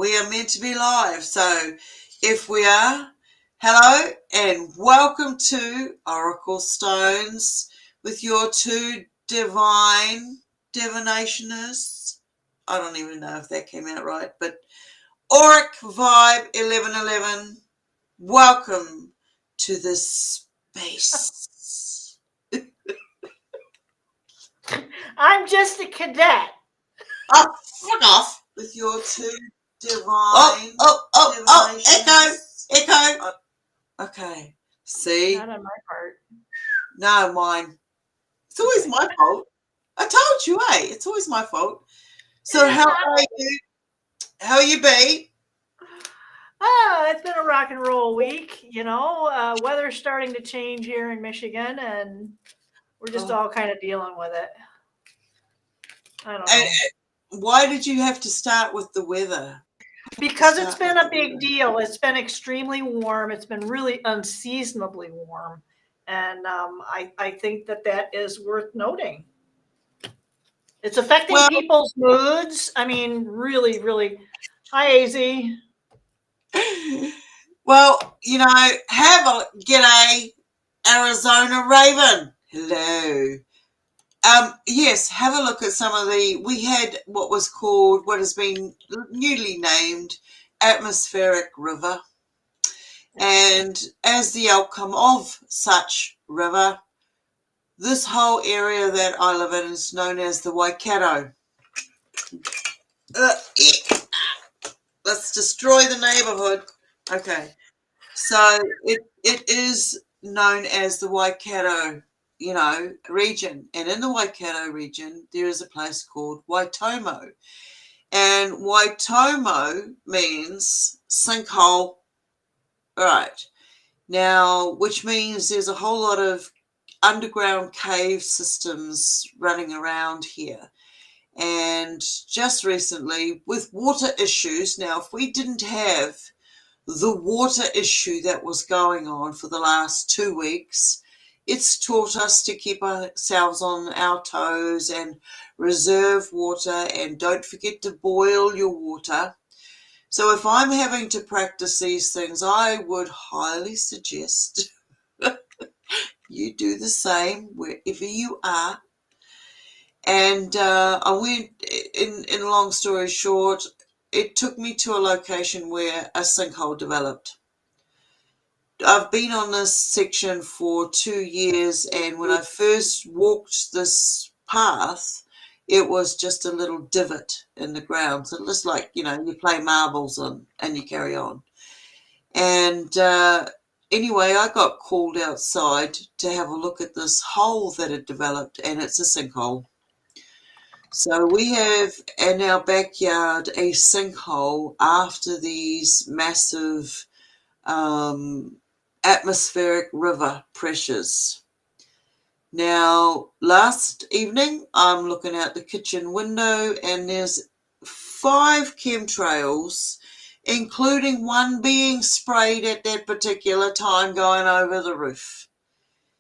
we are meant to be live. So if we are, hello and welcome to Aurical Stones with your two divine divinationists. I don't even know if that came out right, but Auric Vibe 1111. Welcome to this space. I'm just a cadet. Oh, fuck off with your two divine. Echo. Okay. See? Not on my part. No, mine. It's always my fault. I told you, It's always my fault. So how are you? How you be? It's been a rock and roll week, weather's starting to change here in Michigan, and we're just all kind of dealing with it. I don't know. Why did you have to start with the weather? Because it's been a big deal. It's been extremely warm. It's been really unseasonably warm. And I think that is worth noting. It's affecting people's moods. I mean, really, really. Hi, AZ. Well, have a g'day, Arizona Raven. Hello. Yes, have a look at some of we had what has been newly named atmospheric river. And as the outcome of such river, this whole area that I live in is known as the Waikato. Let's destroy the neighborhood. Okay. So it is known as the Waikato, region. And in the Waikato region, there is a place called Waitomo. And Waitomo means sinkhole. Right. Now, which means there's a whole lot of underground cave systems running around here. And just recently, with water issues, now, if we didn't have the water issue that was going on for the last 2 weeks, it's taught us to keep ourselves on our toes and reserve water, and don't forget to boil your water. So if I'm having to practice these things, I would highly suggest you do the same wherever you are. And I went, in long story short, it took me to a location where a sinkhole developed. I've been on this section for 2 years, and when I first walked this path, it was just a little divot in the ground. So just like, you play marbles and you carry on. And anyway, I got called outside to have a look at this hole that had developed, and it's a sinkhole. So we have in our backyard a sinkhole after these massive atmospheric river pressures. Now, last evening, I'm looking out the kitchen window, and there's 5 chemtrails, including one being sprayed at that particular time going over the roof.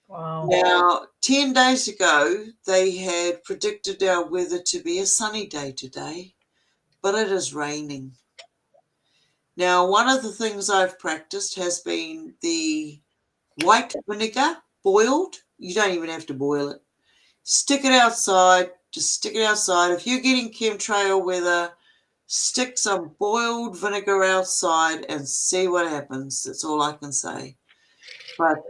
Wow. Now, 10 days ago, they had predicted our weather to be a sunny day today, but it is raining. Now, one of the things I've practiced has been the white vinegar boiled. You don't even have to boil it. Stick it outside. Just stick it outside. If you're getting chemtrail weather, stick some boiled vinegar outside and see what happens. That's all I can say. But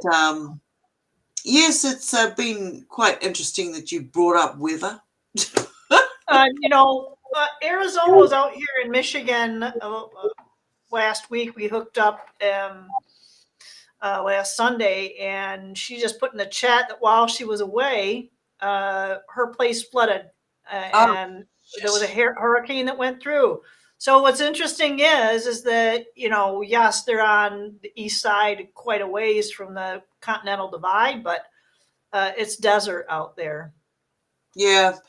yes, it's been quite interesting that you brought up weather. Arizona was out here in Michigan last week. We hooked up last Sunday, and she just put in the chat that while she was away, her place flooded, and there was a hurricane that went through. So what's interesting is that, yes, they're on the east side quite a ways from the Continental Divide, but it's desert out there. Yeah.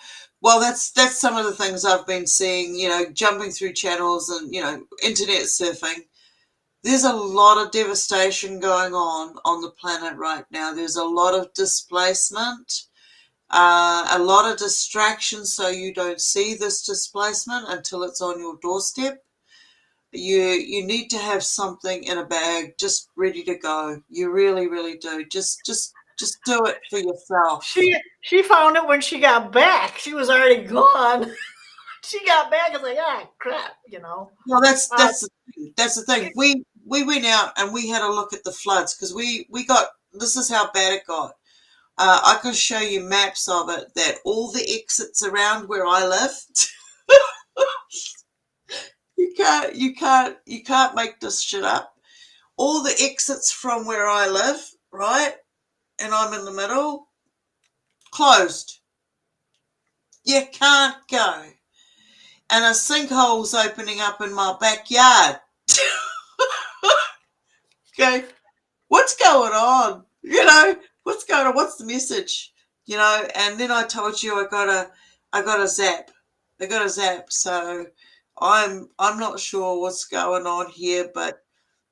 Well, that's some of the things I've been seeing, jumping through channels and, internet surfing. There's a lot of devastation going on the planet right now. There's a lot of displacement, a lot of distraction, so you don't see this displacement until it's on your doorstep. You need to have something in a bag just ready to go. You really, really do. Just do it for yourself. She found it when she got back. She was already gone. She got back and was like, ah, crap, you know. Well, that's Uh, that's the thing. We went out and we had a look at the floods because we got, this is how bad it got. I can show you maps of it, that all the exits around where I live. You can't make this shit up. All the exits from where I live, right? And I'm in the middle, closed. You can't go. And a sinkhole's opening up in my backyard. Okay, what's going on? What's going on? What's the message? And then I told you I got a zap. I got a zap. So I'm not sure what's going on here, but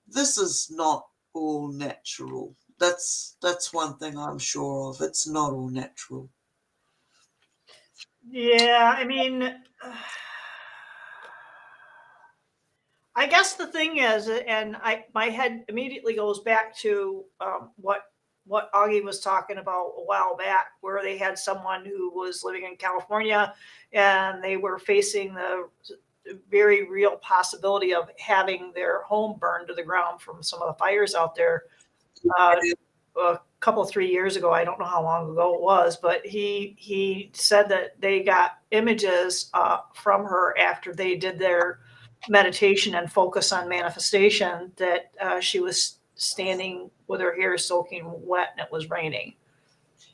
this is not all natural. That's one thing I'm sure of. It's not all natural. yeah, I mean, I guess the thing is, and my head immediately goes back to what Augie was talking about a while back, where they had someone who was living in California, and they were facing the very real possibility of having their home burned to the ground from some of the fires out there. A couple 3 years ago, I don't know how long ago it was, but he said that they got images from her after they did their meditation and focus on manifestation, that she was standing with her hair soaking wet and it was raining.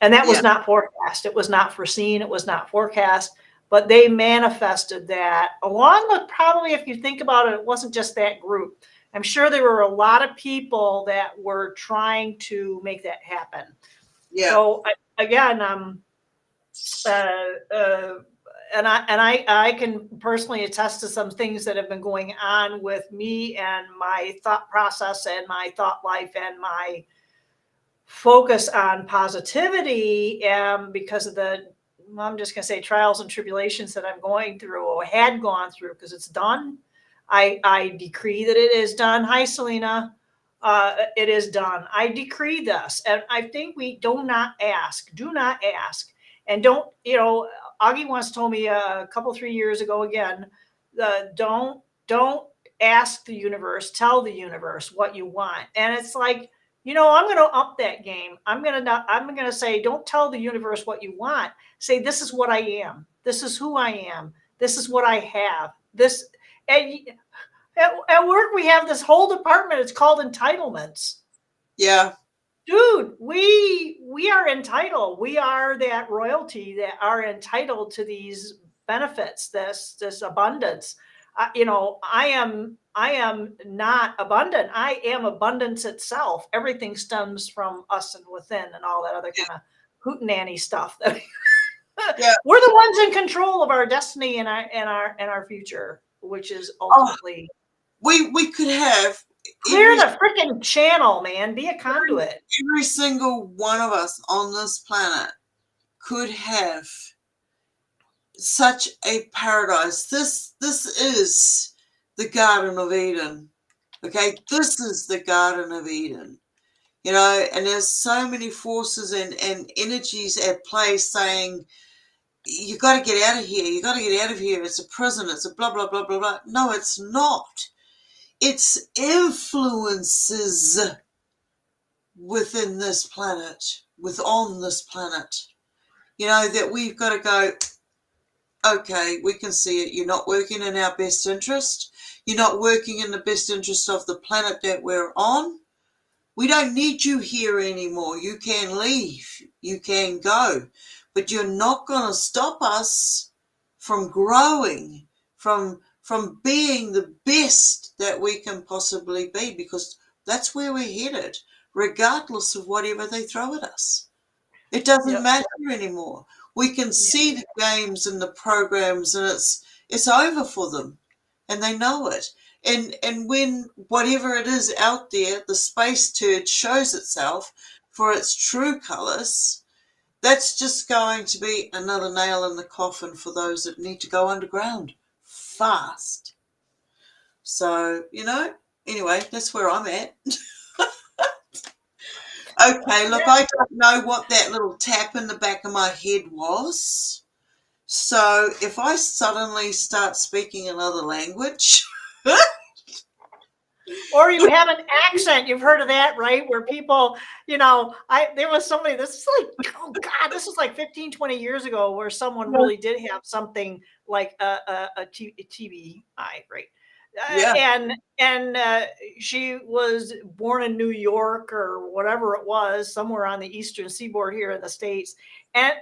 And that was Yeah, not forecast. It was not foreseen. It was not forecast. But they manifested that, along with, probably, if you think about it, it wasn't just that group. I'm sure there were a lot of people that were trying to make that happen. yeah, So again, uh, uh, and I can personally attest to some things that have been going on with me and my thought process and my thought life and my focus on positivity, because of the, I'm just going to say, trials and tribulations that I'm going through, or had gone through, because it's done. I decree that it is done. Hi, Selena. It is done. I decree this. And I think we do not ask. And don't, Augie once told me a couple, 3 years ago again, don't ask the universe, tell the universe what you want. And it's like, I'm going to up that game. I'm going to say, don't tell the universe what you want. Say, this is what I am. This is who I am. This is what I have. And at work, we have this whole department. It's called entitlements. yeah, Dude, we are entitled. We are that royalty that are entitled to these benefits, this abundance. I am not abundant. I am abundance itself. Everything stems from us and within, and all that other kind of hootenanny stuff. yeah. We're the ones in control of our destiny and our future, which is ultimately, We could have clear the freaking channel, man. Be a conduit. every single one of us on this planet could have such a paradise. This is the Garden of Eden. Okay, this is the Garden of Eden. And there's so many forces and energies at play saying, you got to get out of here. You got to get out of here. It's a prison. It's a blah, blah, blah, blah, blah. No, it's not. It's influences within this planet, on this planet, that we've got to go, okay, we can see it. You're not working in our best interest. You're not working in the best interest of the planet that we're on. We don't need you here anymore. You can leave. You can go. But you're not going to stop us from growing, from being the best that we can possibly be, because that's where we're headed, regardless of whatever they throw at us. It doesn't matter anymore. We can see the games and the programs, and it's over for them, and they know it. And when whatever it is out there, the space turd shows itself for its true colours, that's just going to be another nail in the coffin for those that need to go underground fast. So, anyway, that's where I'm at. Okay, look, I don't know what that little tap in the back of my head was. So if I suddenly start speaking another language, Or you have an accent. You've heard of that, right? Where people, there was somebody, this is like, oh God, this is like 15, 20 years ago where someone really did have something like a TBI, right? yeah, And she was born in New York or whatever it was, somewhere on the eastern seaboard here in the States. And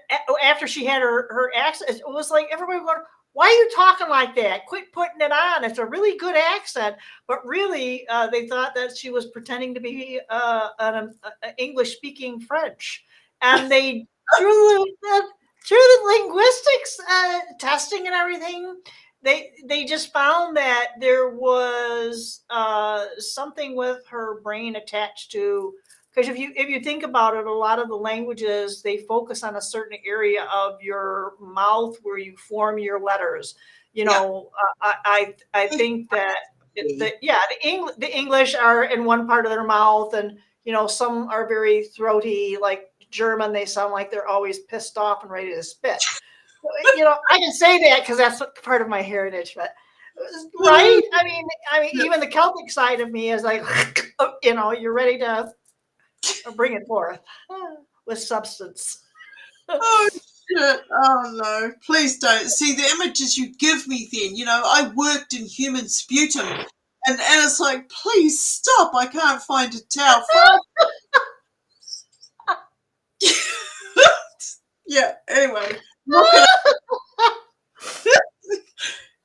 after she had her accent, it was like everybody was, why are you talking like that? Quit putting it on. It's a really good accent. But really, they thought that she was pretending to be an English-speaking French. And they, through the linguistics testing and everything, they just found that there was something with her brain attached to, because if you think about it, a lot of the languages, they focus on a certain area of your mouth where you form your letters. yeah. I think that the English are in one part of their mouth, and some are very throaty, like German. They sound like they're always pissed off and ready to spit. I can say that because that's part of my heritage, but right? I mean, even the Celtic side of me is like, you're ready to bring it forth with substance. Oh shit! Oh no! Please don't. See the images you give me. Then I worked in human sputum, and it's like, please stop! I can't find a towel. Yeah. Anyway, look at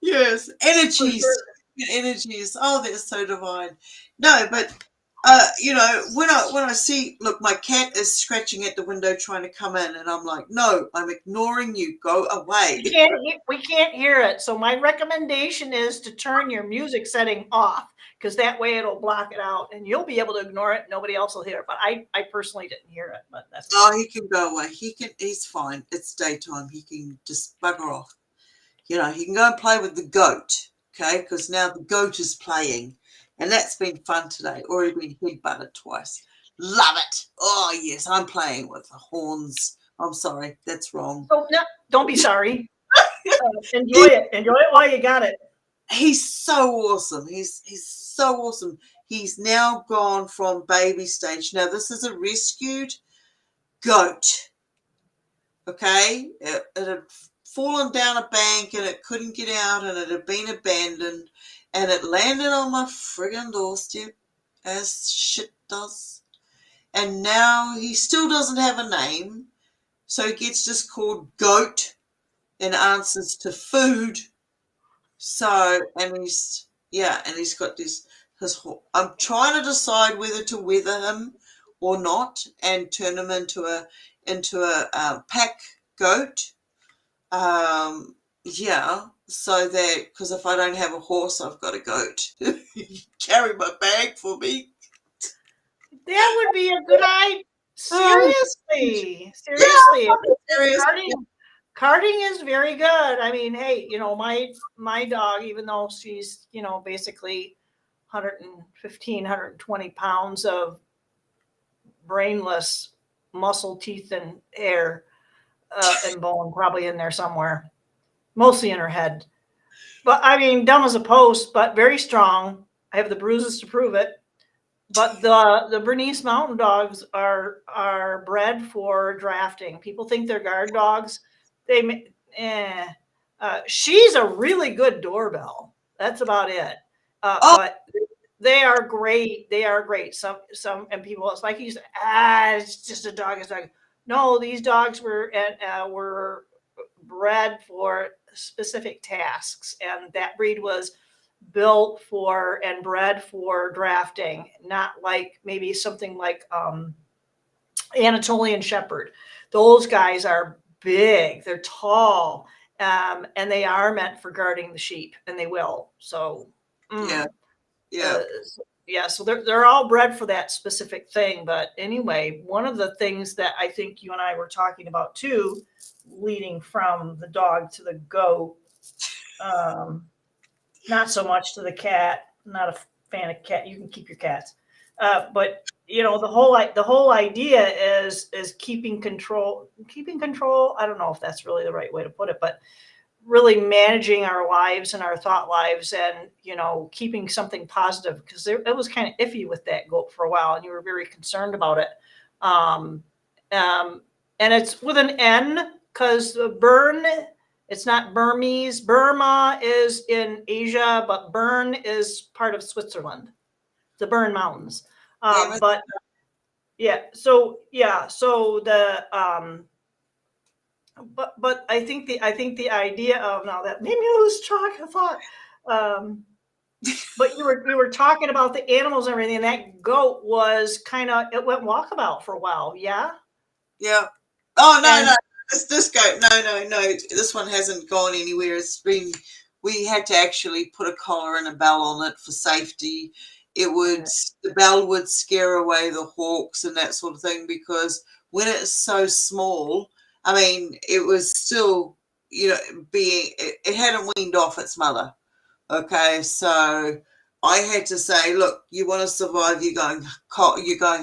yes, For energies, sure. energies. Oh, they're so divine. No, but when I see, look, my cat is scratching at the window trying to come in, and I'm like, no, I'm ignoring you. Go away. We can't hear it. So my recommendation is to turn your music setting off, because that way it'll block it out and you'll be able to ignore it. Nobody else will hear it. But I personally didn't hear it, but that's Oh, okay. he can go away. He's fine. It's daytime. He can just bugger off. He can go and play with the goat. Okay, because now the goat is playing, and that's been fun today. Already been headbutted twice. Love it. Oh yes, I'm playing with the horns. I'm sorry, that's wrong. So no, don't be sorry. Enjoy it. Enjoy it while you got it. He's so awesome. He's so awesome. He's now gone from baby stage. Now this is a rescued goat. Okay, it had fallen down a bank and it couldn't get out, and it had been abandoned, and it landed on my friggin' doorstep, as shit does. And now he still doesn't have a name, so he gets just called Goat in answers to food. So, and he's got this. I'm trying to decide whether to weather him or not, and turn him into a pack goat. Yeah, so that, because if I don't have a horse, I've got a goat. Carry my bag for me. That would be a good idea. Oh, Seriously, yeah, seriously. I'm serious. Carting is very good. I mean, hey, my dog, even though she's, basically 115, 120 pounds of brainless muscle, teeth, and hair, and bone probably in there somewhere, mostly in her head. But I mean, dumb as a post, but very strong. I have the bruises to prove it. But the Bernese Mountain Dogs are bred for drafting. People think they're guard dogs. Eh. She's a really good doorbell. That's about it. Oh, But they are great. They are great. And people, it's like it's just a dog. It's like, no, these dogs were bred for specific tasks, and that breed was built for and bred for drafting, not like maybe something like Anatolian Shepherd. Those guys are big, they're tall, and they are meant for guarding the sheep, and they will. So, yeah, uh, yeah, yeah, so they're all bred for that specific thing. But anyway, one of the things that I think you and I were talking about too, leading from the dog to the goat, not so much to the cat, not a fan of cat. You can keep your cats, but the whole idea is keeping control. Keeping control. I don't know if that's really the right way to put it, but really managing our lives and our thought lives, and keeping something positive, because it was kind of iffy with that goat for a while, and you were very concerned about it. Um, um, and it's with an N, because Bern, it's not Burmese. Burma is in Asia, but Bern is part of Switzerland, the Bern Mountains. Yeah, But so the but I think the idea of, now that made me lose track of thought. Um, but you were talking about the animals and everything, and that goat was it went walkabout for a while, yeah. yeah. Oh no, And no, this goat. No, no, no. This one hasn't gone anywhere. It's been. We had to actually put a collar and a bell on it for safety. The bell would scare away the hawks and that sort of thing, because when it's so small, I mean, it was still, it hadn't weaned off its mother. Okay, so I had to say, look, you want to survive, you're going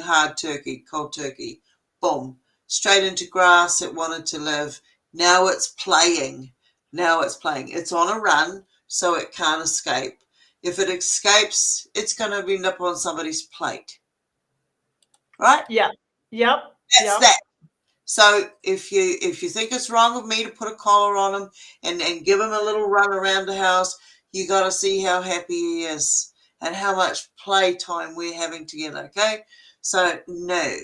hard turkey, cold turkey. Boom. Straight into grass, it wanted to live. Now it's playing. Now it's playing. It's on a run, so it can't escape. If it escapes, it's going to end up on somebody's plate. Right? yeah, yep, That's yep. that. So if you think it's wrong with me to put a collar on him and give him a little run around the house, you got to see how happy he is and how much playtime we're having together. Okay, so no,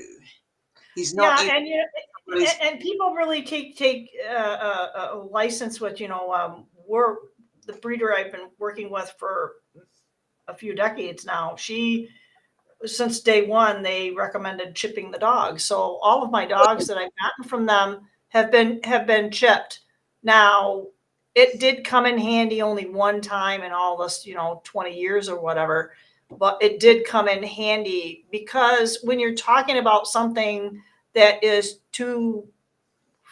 he's not Yeah, eating and somebody's. and people really take a license with, we're the breeder I've been working with for a few decades now. Since day one, they recommended chipping the dogs. So all of my dogs that I've gotten from them have been chipped. Now, it did come in handy only one time in all this, 20 years or whatever, but it did come in handy, because when you're talking about something that is too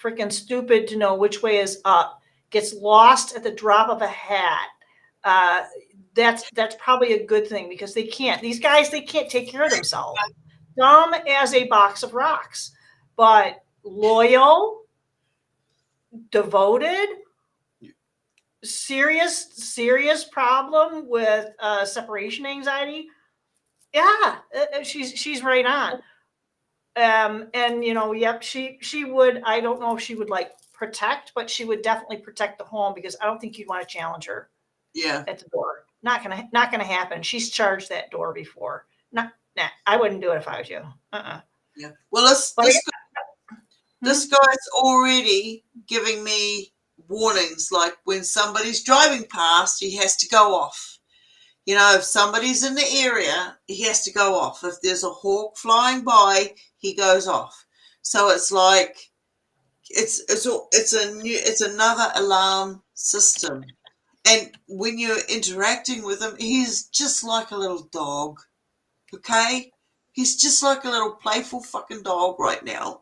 freaking stupid to know which way is up, gets lost at the drop of a hat. Uh, that's probably a good thing, because these guys, they can't take care of themselves. Dumb as a box of rocks, but loyal, devoted, serious problem with separation anxiety. Yeah, she's right on. And yep, she would. I don't know if she would like protect, but she would definitely protect the home, because I don't think you'd want to challenge her Yeah, at the door. Not gonna happen. She's charged that door before. Nah, I wouldn't do it if I was you. yeah. Well, this But this hmm? this guy's already giving me warnings. Like when somebody's driving past, he has to go off. If somebody's in the area, he has to go off. If there's a hawk flying by, he goes off. So it's like it's another alarm system. And when you're interacting with him, he's just like a little dog. Okay, he's just like a little playful fucking dog right now.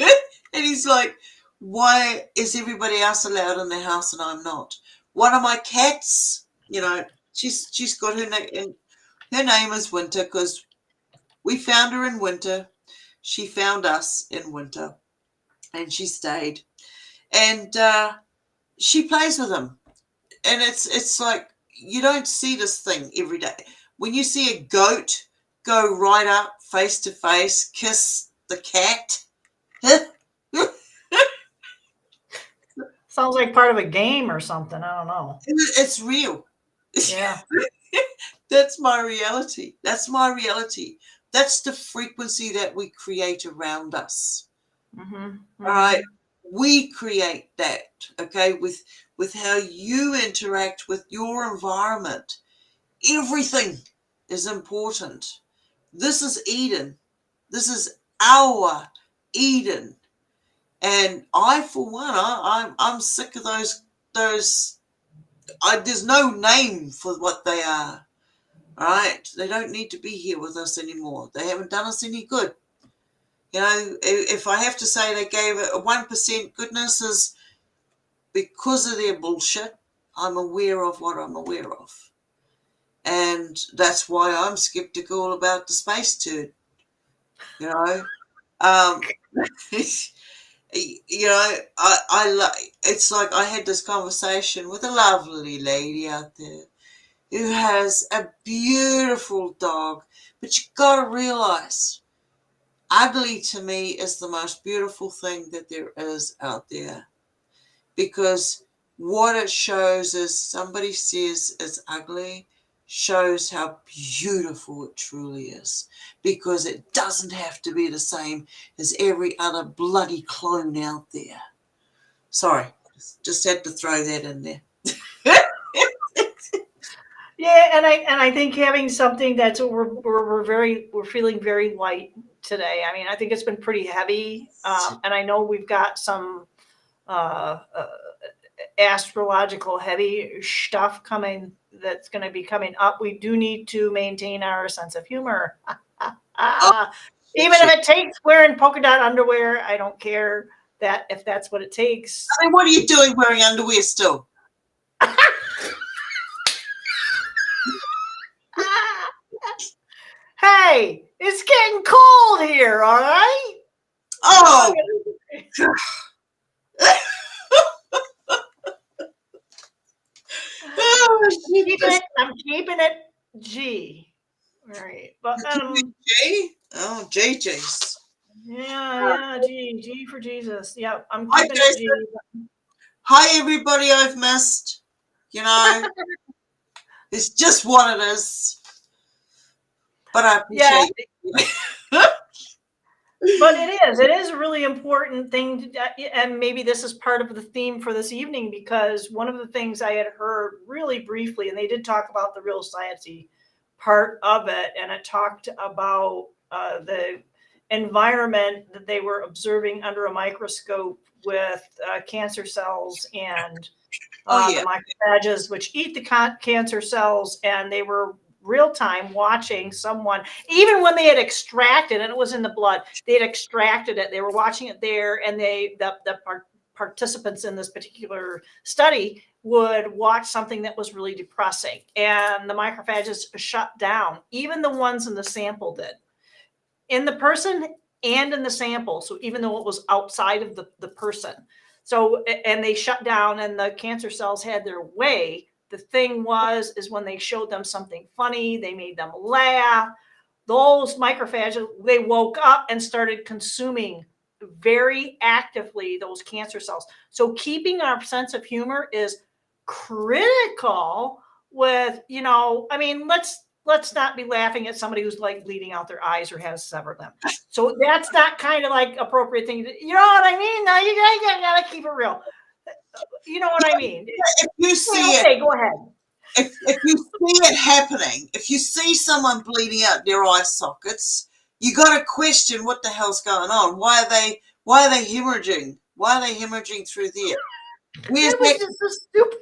And he's like, why is everybody else allowed in the house and I'm not? One of my cats, she's got her name, and her name is Winter, because we found her in winter. She found us in winter, and she stayed. And she plays with him, and it's like you don't see this thing every day. When you see a goat go right up face to face, kiss the cat. Sounds like part of a game or something. I don't know. It's real. Yeah. That's my reality. That's my reality. That's the frequency that we create around us. Hmm. All right. We create that, okay, with how you interact with your environment. Everything is important. This is Eden. This is our Eden. And I, for one, I'm sick of those. There's no name for what they are. All right, they don't need to be here with us anymore. They haven't done us any good. If I have to say they gave it a 1% goodness is because of their bullshit. I'm aware of what I'm aware of. And that's why I'm skeptical about the space turd. You know, um, it's like I had this conversation with a lovely lady out there who has a beautiful dog, but you got to realize, ugly to me is the most beautiful thing that there is out there, because what it shows is somebody says it's ugly, shows how beautiful it truly is, because it doesn't have to be the same as every other bloody clone out there. Sorry, just had to throw that in there. Yeah, and I think having something that's we're feeling very light today. I mean, I think it's been pretty heavy, and I know we've got some uh, uh, astrological heavy stuff coming that's going to be coming up. We do need to maintain our sense of humor. Oh, Even shit. if it takes wearing polka dot underwear, I don't care that if that's what it takes. I mean, what are you doing wearing underwear still? Hey, it's getting cold here, all right? Oh, oh I'm keeping it G. All right. But G? Oh, GG's. yeah, G for Jesus. Yeah, I'm Hi, keeping it Jason. G. Hi, everybody I've missed. You know, it's just what it is. But I Yeah, appreciate you. but it is a really important thing and maybe this is part of the theme for this evening, because one of the things I had heard really briefly, and they did talk about the real sciencey part of it, and it talked about the environment that they were observing under a microscope with cancer cells and Oh, the yeah. macrophages, which eat the cancer cells, and they were real time watching someone, even when they had extracted, and it was in the blood, they had extracted it. They were watching it there, and the participants in this particular study would watch something that was really depressing, and the macrophages shut down. Even the ones in the sample did, in the person and in the sample. So even though it was outside of the person. So, and they shut down and the cancer cells had their way. The thing is when they showed them something funny, they made them laugh, those macrophages, they woke up and started consuming very actively those cancer cells. So keeping our sense of humor is critical with, I mean, let's not be laughing at somebody who's like bleeding out their eyes or has severed them. So that's not kind of like appropriate thing to, you know what I mean? Now you gotta keep it real. You know what I mean? If you see it, Okay, go ahead. if you see it happening, if you see someone bleeding out their eye sockets, you got to question what the hell's going on. Why are they hemorrhaging? Why are they hemorrhaging through there? Where's It was that? just so stupid.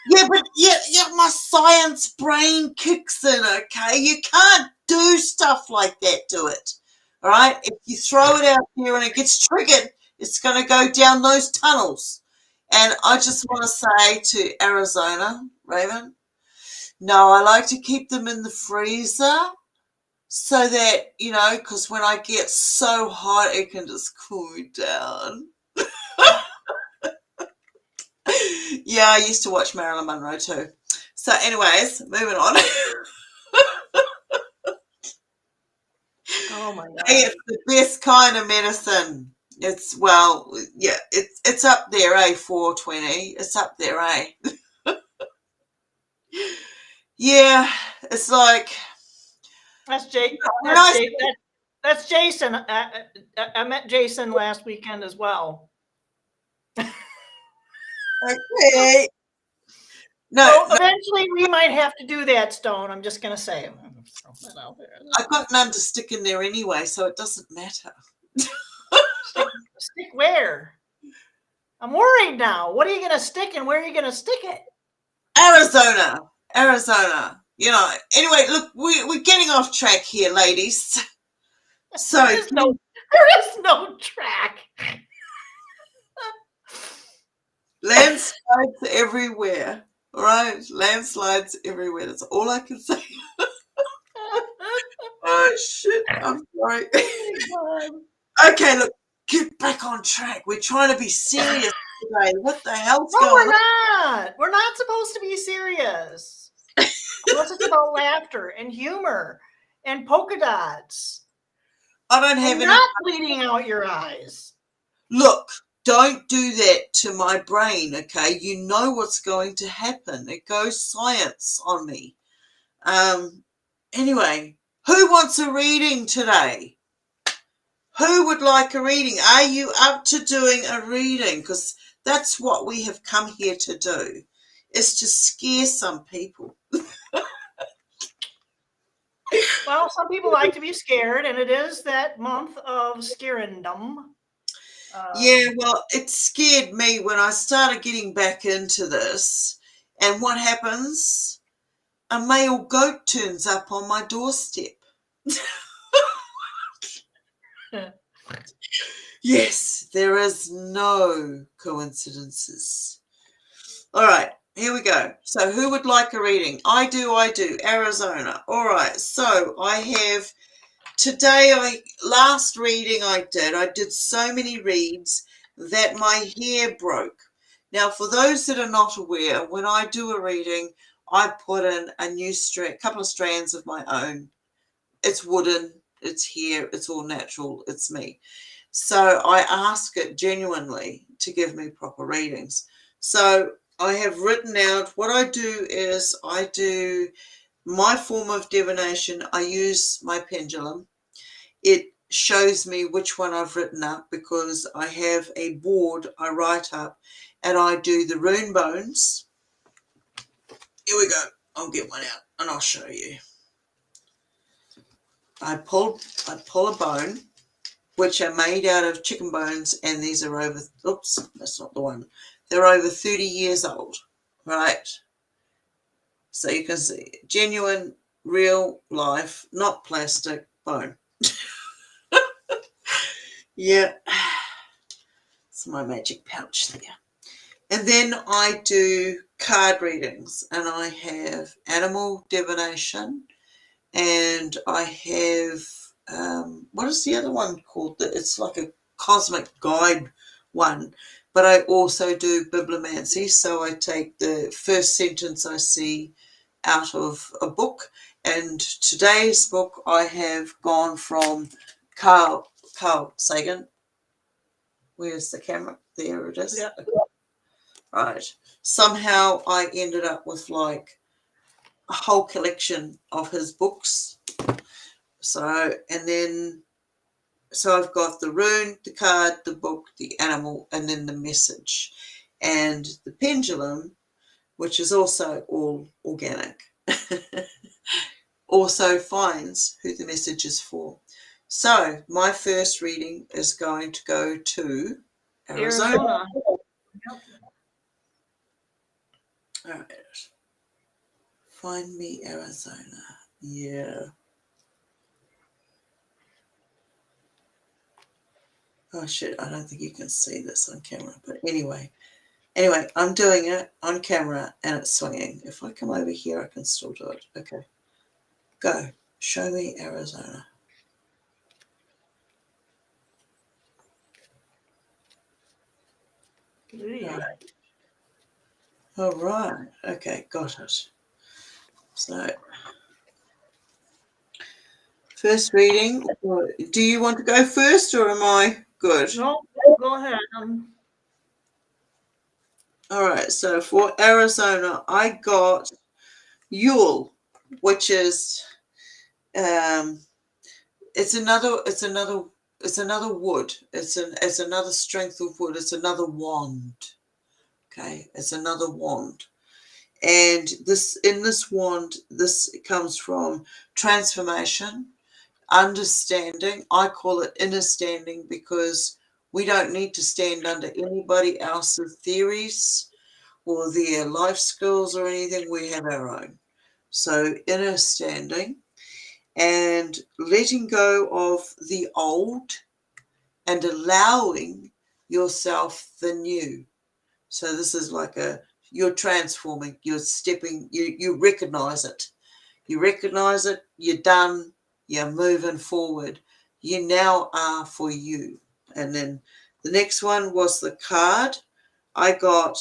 Yeah, but yeah, my science brain kicks in, okay? You can't do stuff like that to it, all right? If you throw it out there and it gets triggered, it's going to go down those tunnels. And I just want to say to Arizona, Raven, no, I like to keep them in the freezer so that, because when I get so hot, it can just cool me down. Yeah, I used to watch Marilyn Monroe too. So anyways, moving on. Oh my God. Hey, it's the best kind of medicine. It's up there, 420. It's up there, Yeah, it's like That's Jay. when I That's Jason. I met Jason last weekend as well. okay. No, So eventually we might have to do that, Stone. I'm just gonna say. I'm gonna throw that out there. I've got none to stick in there anyway, so it doesn't matter. Stick where? I'm worried now. What are you gonna stick and where are you gonna stick it? Arizona. Anyway, look, we're getting off track here, ladies. So There is no track. landscapes everywhere. All right, landslides everywhere. That's all I can say. Oh shit! I'm sorry. Oh Okay, look, get back on track. We're trying to be serious today. What the hell's no, going we're on? not. We're not supposed to be serious. Unless it's about laughter and humor and polka dots I don't have and any. not bleeding out your eyes. Look, don't do that to my brain, okay? You know what's going to happen. It goes science on me. Anyway, who wants a reading today? Who would like a reading? Are you up to doing a reading? Because that's what we have come here to do, is to scare some people. Well, some people like to be scared, and it is that month of scarendom. Yeah, well, it scared me when I started getting back into this. And what happens? A male goat turns up on my doorstep. Yes, there is no coincidences. All right, here we go. So who would like a reading? I do, Arizona. All right, so I have today, last reading I did so many reads that my hair broke. Now, for those that are not aware, when I do a reading, I put in a new couple of strands of my own. It's wooden, it's hair, it's all natural, it's me. So I ask it genuinely to give me proper readings. So I have written out what I do is I do my form of divination. I use my pendulum. It shows me which one I've written up because I have a board I write up and I do the rune bones. Here we go. I'll get one out and I'll show you. I pull a bone, which are made out of chicken bones, and these are over, oops, that's not the one. They're over 30 years old, right? So you can see genuine, real life, not plastic bone. Yeah, it's my magic pouch there. And then I do card readings, and I have animal divination, and I have, what is the other one called? It's like a cosmic guide one, but I also do bibliomancy. So I take the first sentence I see out of a book, and today's book I have gone from Carl Sagan. Where's the camera? There it is. Yeah. Right. Somehow I ended up with like a whole collection of his books. So, and then, so I've got the rune, the card, the book, the animal, and then the message. And the pendulum, which is also all organic, also finds who the message is for. So, my first reading is going to go to Arizona. Yep. All right. Find me Arizona. Yeah. Oh shit, I don't think you can see this on camera, but anyway, I'm doing it on camera and it's swinging. If I come over here, I can still do it. Okay, go. Show me Arizona. Right. All right. Okay, got it. So, first reading. Do you want to go first or am I good? No, go ahead. All right. So for Arizona, I got Yule, which is it's another wood. It's another strength of wood. It's another wand. Okay, it's another wand. And this wand, this comes from transformation, understanding. I call it inner standing because we don't need to stand under anybody else's theories or their life skills or anything. We have our own. So inner standing and letting go of the old and allowing yourself the new. So this is like a you're transforming, you're stepping, you recognize it. You recognize it, you're done, you're moving forward. You now are for you. And then the next one was the card. I got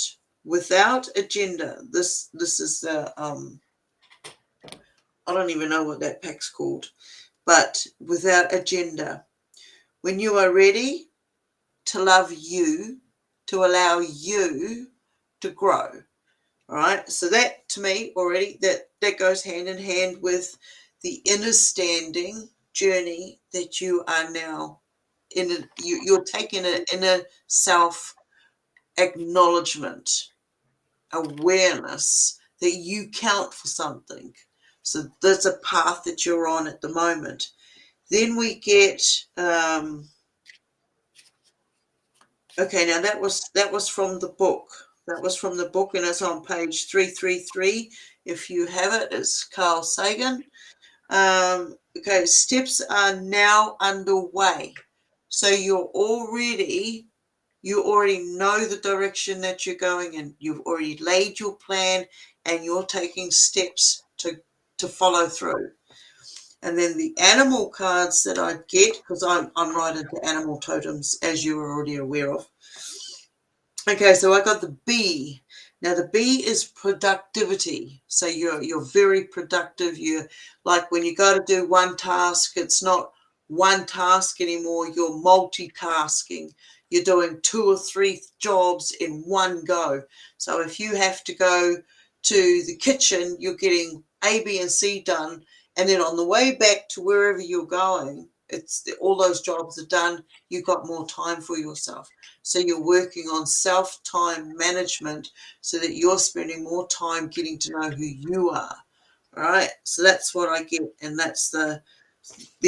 without agenda. This is the I don't even know what that pack's called, but without agenda. When you are ready to love you, to allow you to grow. All right. So that to me already that goes hand in hand with the understanding journey that you are now in. You're taking an inner self acknowledgement, awareness that you count for something. So there's a path that you're on at the moment. Then we get okay. Now that was from the book. That was from the book, and it's on page 333. If you have it, it's Carl Sagan. Okay, steps are now underway. So you already know the direction that you're going in. You've already laid your plan, and you're taking steps to follow through. And then the animal cards that I get, because I'm right into animal totems, as you are already aware of. Okay, so I got the bee. Now the bee is productivity. So you're very productive. You like when you go to do one task, it's not one task anymore. You're multitasking. You're doing 2 or 3 jobs in one go. So if you have to go to the kitchen, you're getting A, B, and C done. And then on the way back to wherever you're going, it's all those jobs are done. You've got more time for yourself. So you're working on self-time management so that you're spending more time getting to know who you are. All right. So that's what I get. And that's the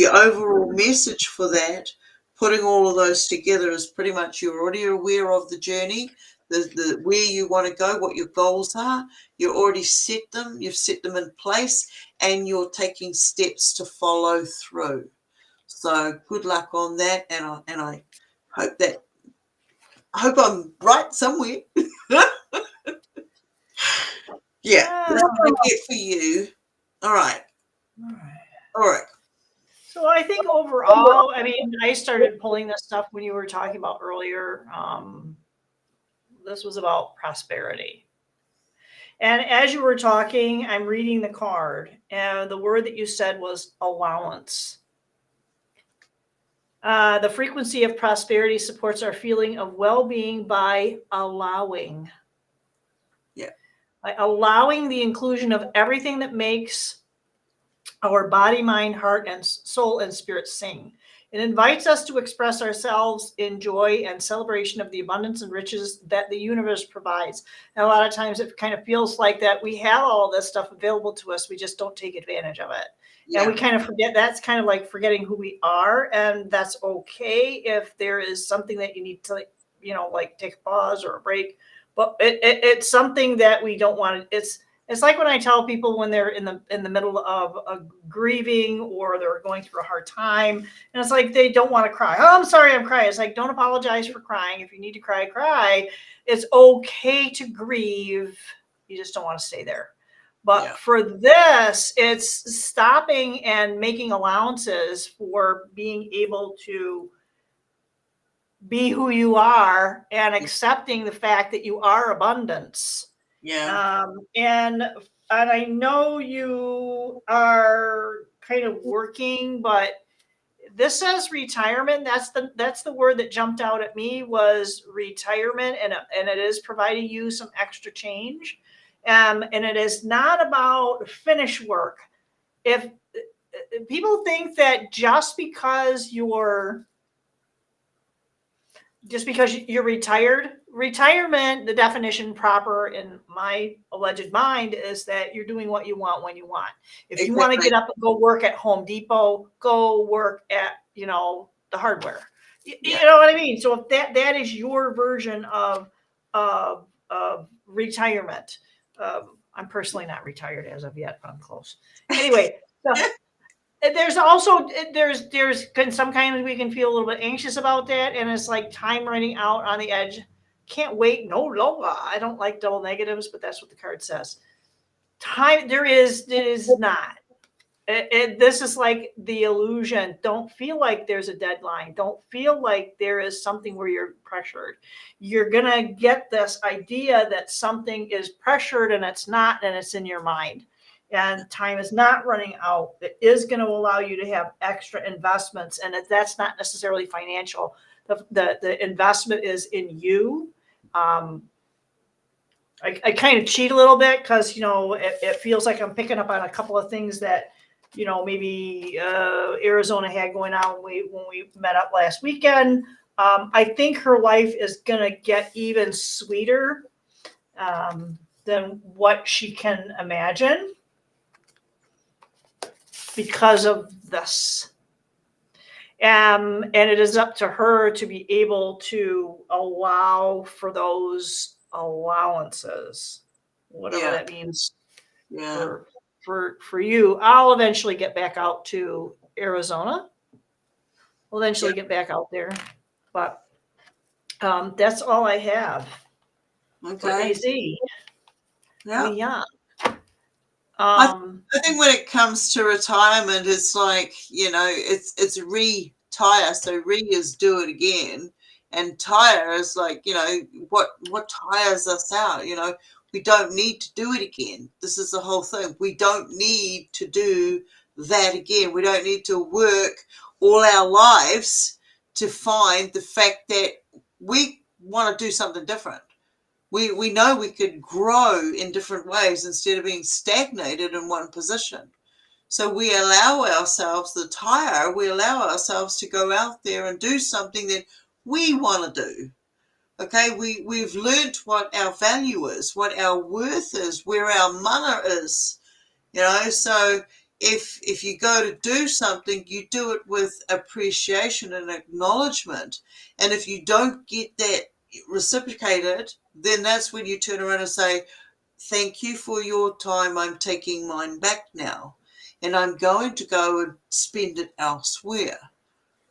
overall message for that. Putting all of those together is pretty much you're already aware of the journey, the where you want to go, what your goals are. You already set them. You've set them in place, and you're taking steps to follow through. So good luck on that, and I hope that I hope I'm right somewhere. Yeah, that's what I get for you. All right. All right. So I think overall, I mean, I started pulling this stuff when you were talking about earlier. This was about prosperity. And as you were talking, I'm reading the card, and the word that you said was allowance. The frequency of prosperity supports our feeling of well being by allowing. Yeah. By allowing the inclusion of everything that makes our body, mind, heart, and soul and spirit sing. It invites us to express ourselves in joy and celebration of the abundance and riches that the universe provides. And a lot of times it kind of feels like that we have all this stuff available to us, we just don't take advantage of it. Yeah. And we kind of forget, that's kind of like forgetting who we are. And that's okay if there is something that you need to, like take a pause or a break. But it's something that we don't want to, it's like when I tell people when they're in the middle of a grieving or they're going through a hard time, and it's like they don't want to cry. Oh, I'm sorry, I'm crying. It's like, don't apologize for crying. If you need to cry, cry. It's okay to grieve. You just don't want to stay there. But for this, it's stopping and making allowances for being able to be who you are and accepting the fact that you are abundance. Yeah. And I know you are kind of working, but this says retirement. That's the word that jumped out at me was retirement, and it is providing you some extra change. And it is not about finish work. If people think that just because you're retired, retirement, the definition proper in my alleged mind is that you're doing what you want when you want. If you want to get up and go work at Home Depot, go work at, the hardware. You know what I mean? So if that is your version of retirement, I'm personally not retired as of yet, but I'm close. Anyway, so there's also sometimes we can feel a little bit anxious about that, and it's like time running out on the edge. can't wait no longer. I don't like double negatives, but that's what the card says. Time, it is not. This is like the illusion. Don't feel like there's a deadline. Don't feel like there is something where you're pressured. You're going to get this idea that something is pressured and it's not, and it's in your mind. And time is not running out. It is going to allow you to have extra investments. And that's not necessarily financial. The investment is in you. I kind of cheat a little bit because, it feels like I'm picking up on a couple of things that, maybe Arizona had going on when we met up last weekend. I think her life is going to get even sweeter than what she can imagine because of this. And it is up to her to be able to allow for those allowances, whatever that means for you. I'll eventually get back out to Arizona. We'll eventually get back out there, but that's all I have. Okay. AZ. Yeah. I think when it comes to retirement, it's like, it's retire. So re is do it again. And tire is like, what tires us out? We don't need to do it again. This is the whole thing. We don't need to do that again. We don't need to work all our lives to find the fact that we want to do something different. We know we could grow in different ways instead of being stagnated in one position. So we allow ourselves we allow ourselves to go out there and do something that we want to do. Okay, we've learned what our value is, what our worth is, where our mana is. So if you go to do something, you do it with appreciation and acknowledgement. And if you don't get that reciprocated, then that's when you turn around and say, thank you for your time. I'm taking mine back now. And I'm going to go and spend it elsewhere.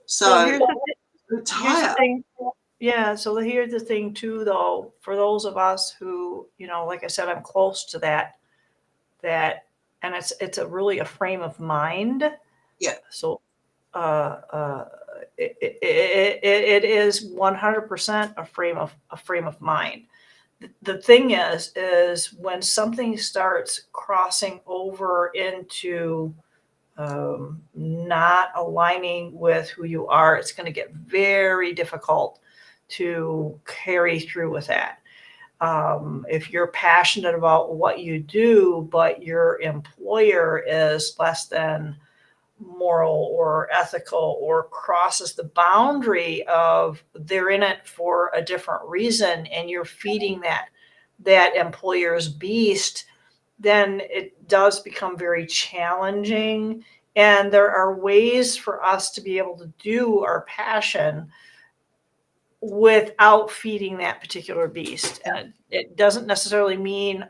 So here's the thing. Yeah. So here's the thing too, though, for those of us who, like I said, I'm close to that, and it's really a frame of mind. Yeah. So it is 100% a frame of mind. The thing is when something starts crossing over into not aligning with who you are, it's going to get very difficult to carry through with that. If you're passionate about what you do, but your employer is less than moral or ethical or crosses the boundary of they're in it for a different reason, and you're feeding that employer's beast, then it does become very challenging. And there are ways for us to be able to do our passion without feeding that particular beast. And it doesn't necessarily mean,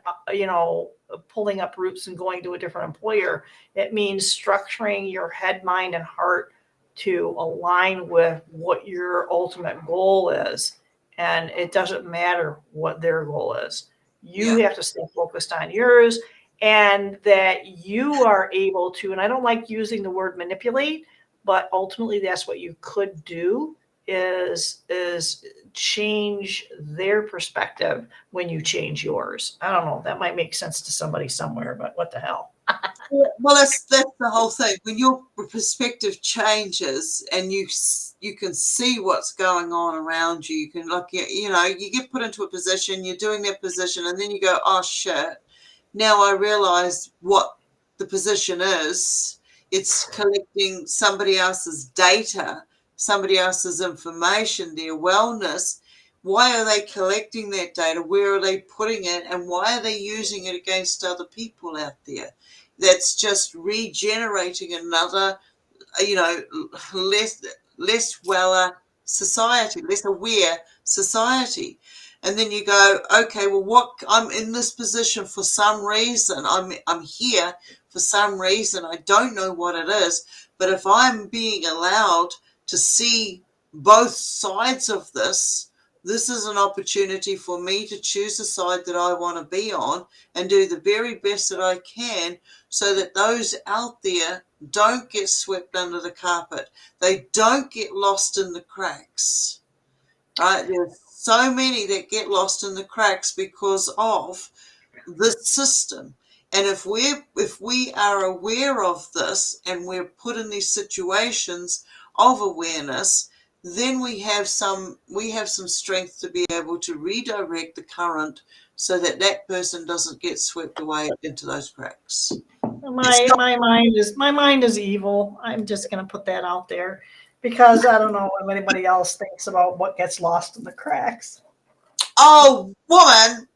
pulling up roots and going to a different employer. It means structuring your head, mind, and heart to align with what your ultimate goal is. And it doesn't matter what their goal is. You have to stay focused on yours, and that you are able to, and I don't like using the word manipulate, but ultimately that's what you could do, is change their perspective when you change yours. I don't know. That might make sense to somebody somewhere, but what the hell? Well, that's the whole thing. When your perspective changes and you can see what's going on around you, you can you get put into a position, you're doing that position, and then you go, oh shit, now I realize what the position is. It's collecting somebody else's data, somebody else's information, their wellness. Why are they collecting that data? Where are they putting it? And why are they using it against other people out there? That's just regenerating another, less weller society, less aware society. And then you go, okay, well, I'm in this position for some reason. I'm here for some reason. I don't know what it is, but if I'm being allowed to see both sides of this, this is an opportunity for me to choose the side that I want to be on and do the very best that I can so that those out there don't get swept under the carpet. They don't get lost in the cracks. Right? There's so many that get lost in the cracks because of the system. And if we are aware of this and we're put in these situations of awareness, then we have some strength to be able to redirect the current so that that person doesn't get swept away into those cracks. My mind is evil. I'm just going to put that out there because I don't know if anybody else thinks about what gets lost in the cracks. Oh, woman!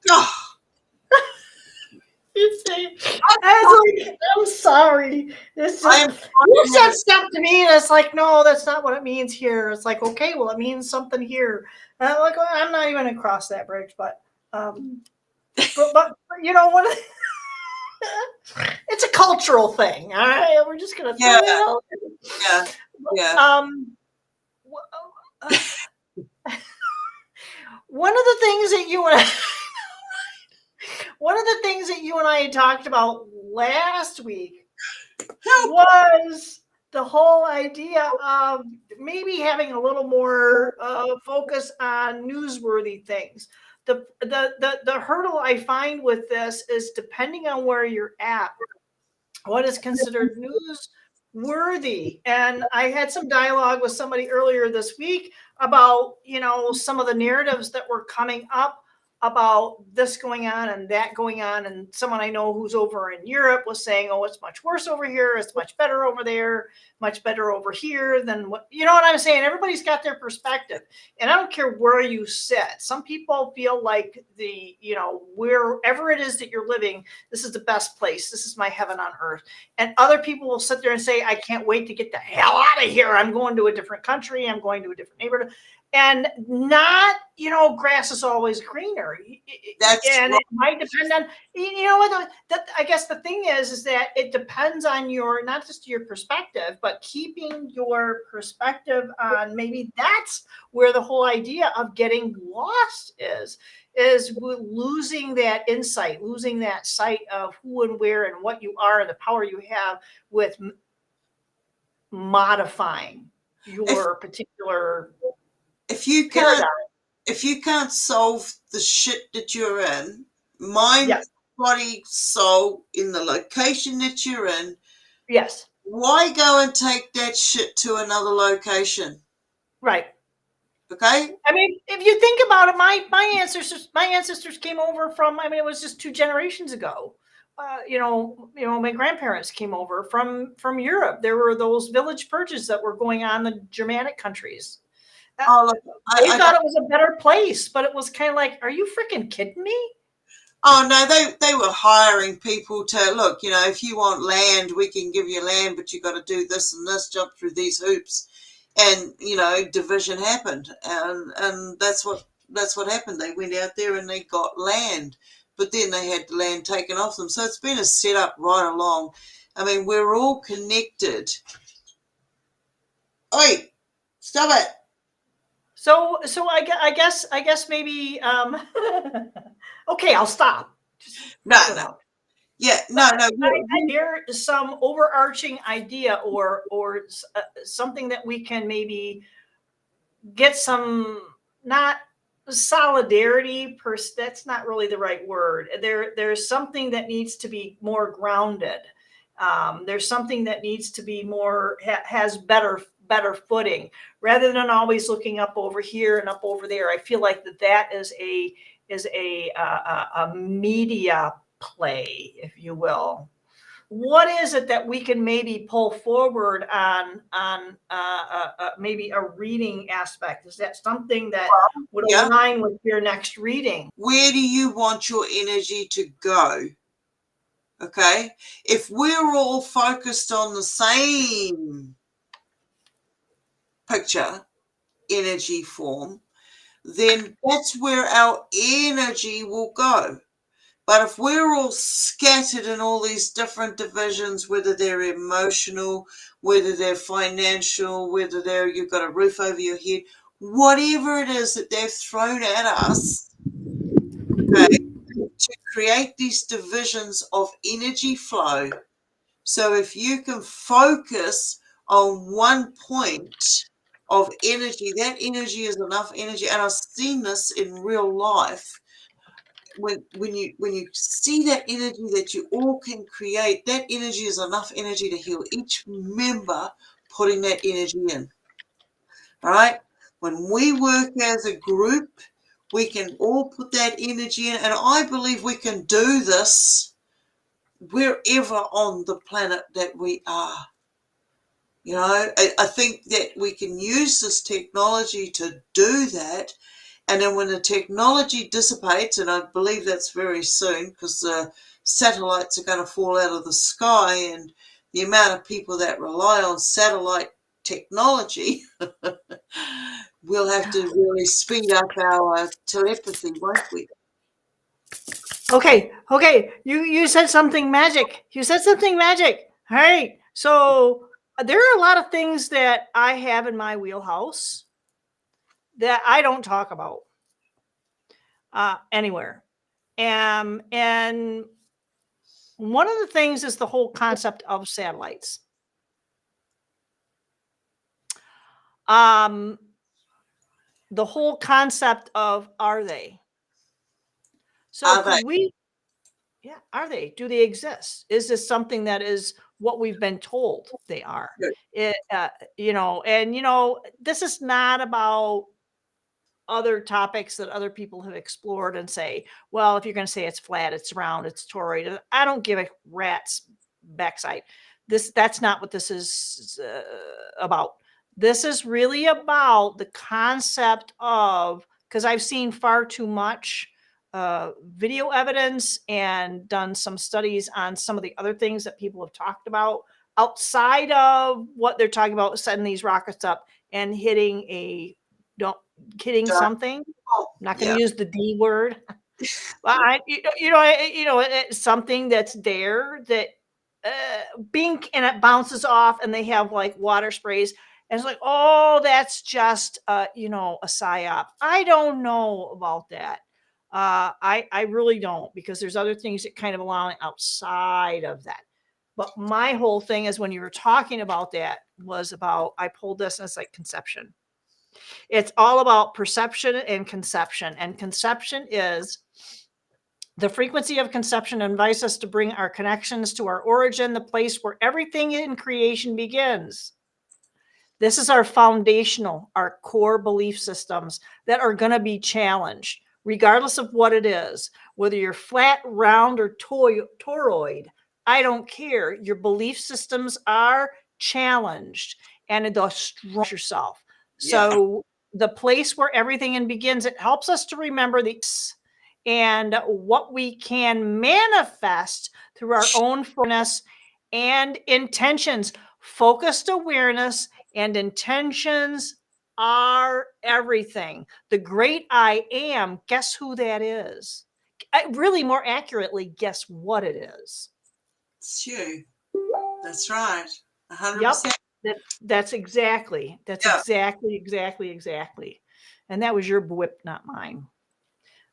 Oh. I'm sorry. It's just, you said stuff to me, and it's like, no, that's not what it means here. It's like, okay, well, it means something here. And I'm like, well, I'm not even gonna cross that bridge, but you know what? It's a cultural thing. All right, we're just gonna throw it out. Yeah. One of the things that you and I had talked about last week was the whole idea of maybe having a little more focus on newsworthy things. The hurdle I find with this is depending on where you're at, what is considered newsworthy. And I had some dialogue with somebody earlier this week about, some of the narratives that were coming up about this going on and that going on. And someone I know who's over in Europe was saying, oh, it's much worse over here. It's much better over there, much better over here than what, you know what I'm saying? Everybody's got their perspective. And I don't care where you sit. Some people feel like wherever it is that you're living, this is the best place. This is my heaven on earth. And other people will sit there and say, I can't wait to get the hell out of here. I'm going to a different country. I'm going to a different neighborhood. And not, grass is always greener. It might depend on, I guess the thing is that it depends on not just your perspective, but keeping your perspective on maybe that's where the whole idea of getting lost is losing that insight, losing that sight of who and where and what you are and the power you have with modifying your particular if you can't solve the shit that you're in, mind, body, soul, in the location that you're in, yes, why go and take that shit to another location? Right. Okay. I mean, if you think about it, my ancestors came over from. I mean, it was just 2 generations ago. My grandparents came over from Europe. There were those village purges that were going on in the Germanic countries. They thought it was a better place, but it was kind of like, are you freaking kidding me? Oh no, they were hiring people to look. If you want land, we can give you land, but you got to do this and this, jump through these hoops, and division happened, and that's what happened. They went out there and they got land, but then they had the land taken off them. So it's been a setup right along. I mean, we're all connected. Oi, stop it. So I guess maybe okay, I'll stop. No. Yeah, no. There's some overarching idea or something that we can maybe get some, not solidarity that's not really the right word. There's something that needs to be more grounded. There's something that needs to be more has better footing rather than always looking up over here and up over there. I feel like that is a media play, if you will. What is it that we can maybe pull forward on maybe a reading aspect? Is that something that would align with your next reading? Where do you want your energy to go? Okay, if we're all focused on the same picture, energy form, then that's where our energy will go. But if we're all scattered in all these different divisions, whether they're emotional, whether they're financial, whether you've got a roof over your head, whatever it is that they've thrown at us, okay, to create these divisions of energy flow. So if you can focus on one point of energy, that energy is enough energy. And I've seen this in real life. When you see that energy that you all can create, that energy is enough energy to heal each member putting that energy in. All right? When we work as a group, we can all put that energy in, and I believe we can do this wherever on the planet that we are. You know, I think that we can use this technology to do that. And then when the technology dissipates, and I believe that's very soon because the satellites are going to fall out of the sky, and the amount of people that rely on satellite technology, we'll have to really speed up our telepathy, won't we? Okay, you said something magic. You said something magic. All right. So there are a lot of things that I have in my wheelhouse that I don't talk about anywhere. And one of the things is the whole concept of satellites. The whole concept of are they? So Are they? could we? Yeah, are they? Do they exist? Is this something that is what we've been told they are? Good. It, and this is not about other topics that other people have explored and say, well, if you're going to say it's flat, it's round, it's toroid. I don't give a rat's backside. That's not what this is about. This is really about the concept of, because I've seen far too much video evidence and done some studies on some of the other things that people have talked about outside of what they're talking about, setting these rockets up and hitting don't hitting something. I'm not going Yeah. to use the D word. Well, it's something that's there that being, and it bounces off, and they have like water sprays, and it's like, oh, that's just a psyop. I don't know about that. I really don't, because there's other things that kind of allow outside of that. But my whole thing is, when you were talking about that, was about, I pulled this, and it's like conception. It's all about perception and conception. And conception is the frequency of conception invites us to bring our connections to our origin, the place where everything in creation begins. This is our foundational, our core belief systems that are going to be challenged, regardless of what it is. Whether you're flat, round, or toroid, I don't care. Your belief systems are challenged, and they'll strong yourself. Yeah. So the place where everything begins, it helps us to remember and what we can manifest through our own awareness and intentions. Focused awareness and intentions are everything. The great I am, guess who that is? Really, more accurately, guess what it is? It's you. That's right. Yep. 100%. That's exactly. Yeah. Exactly. And that was your whip, not mine.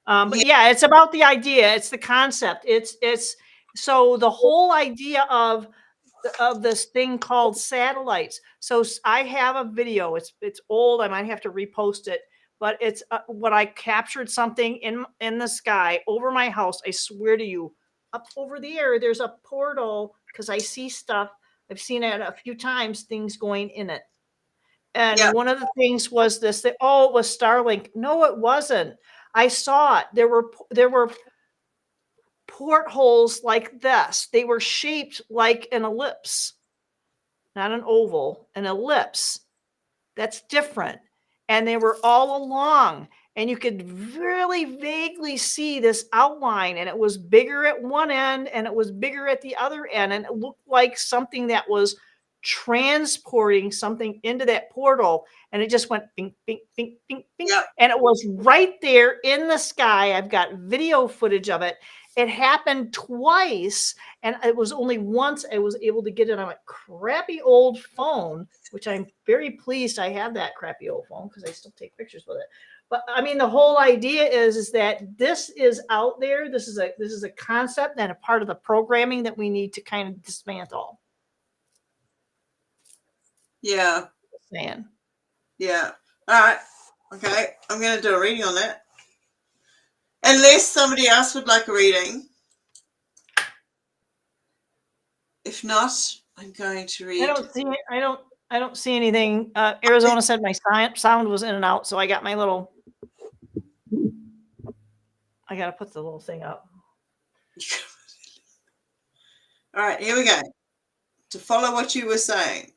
But Yeah. yeah, it's about the idea. It's the concept. It's so the whole idea of this thing called satellites. So I have a video. It's old. I might have to repost it, but it's what I captured something in the sky over my house. I swear to you, up over the air, there's a portal, because I see stuff. I've seen it a few times, things going in it. Yeah. And one of the things was this, that, oh, it was Starlink. No, it wasn't. I saw it. There were portholes like this. They were shaped like an ellipse, not an oval, an ellipse. That's different. And they were all along, and you could really vaguely see this outline, and it was bigger at one end and it was bigger at the other end. And it looked like something that was transporting something into that portal, and it just went bing, bing, bing, bing, bing. Yeah. And it was right there in the sky. I've got video footage of it. It happened twice, and it was only once I was able to get it on a crappy old phone, which I'm very pleased I have that crappy old phone because I still take pictures with it. But I mean, the whole idea is that this is out there. This is a concept and a part of the programming that we need to kind of dismantle. Yeah. Saying. Yeah. All right. Okay. I'm going to do a reading on that. Unless somebody else would like a reading. If not, I'm going to read. I don't see anything. Arizona said my sound was in and out, so I got my little. I got to put the little thing up. All right, here we go. To follow what you were saying.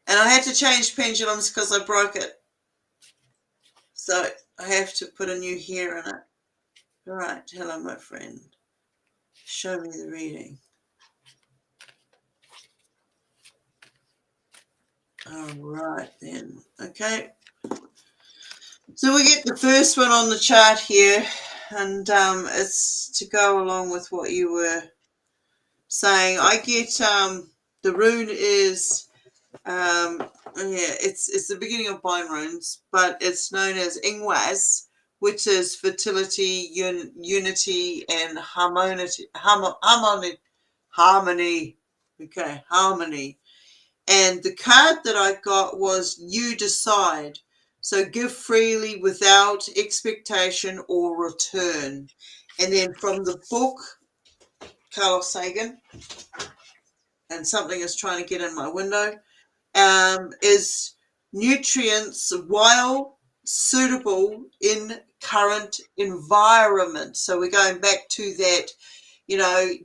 And I had to change pendulums because I broke it. So I have to put a new hair in it. All right, hello, my friend. Show me the reading. All right, then. Okay. So we get the first one on the chart here, and it's to go along with what you were saying. I get the rune is it's the beginning of Bind runes, but it's known as Ingwaz, which is fertility, unity, and harmony. Okay, harmony. And the card that I got was You Decide. So give freely without expectation or return. And then from the book, Carl Sagan, and something is trying to get in my window, is nutrients while suitable in current environment. So we're going back to that,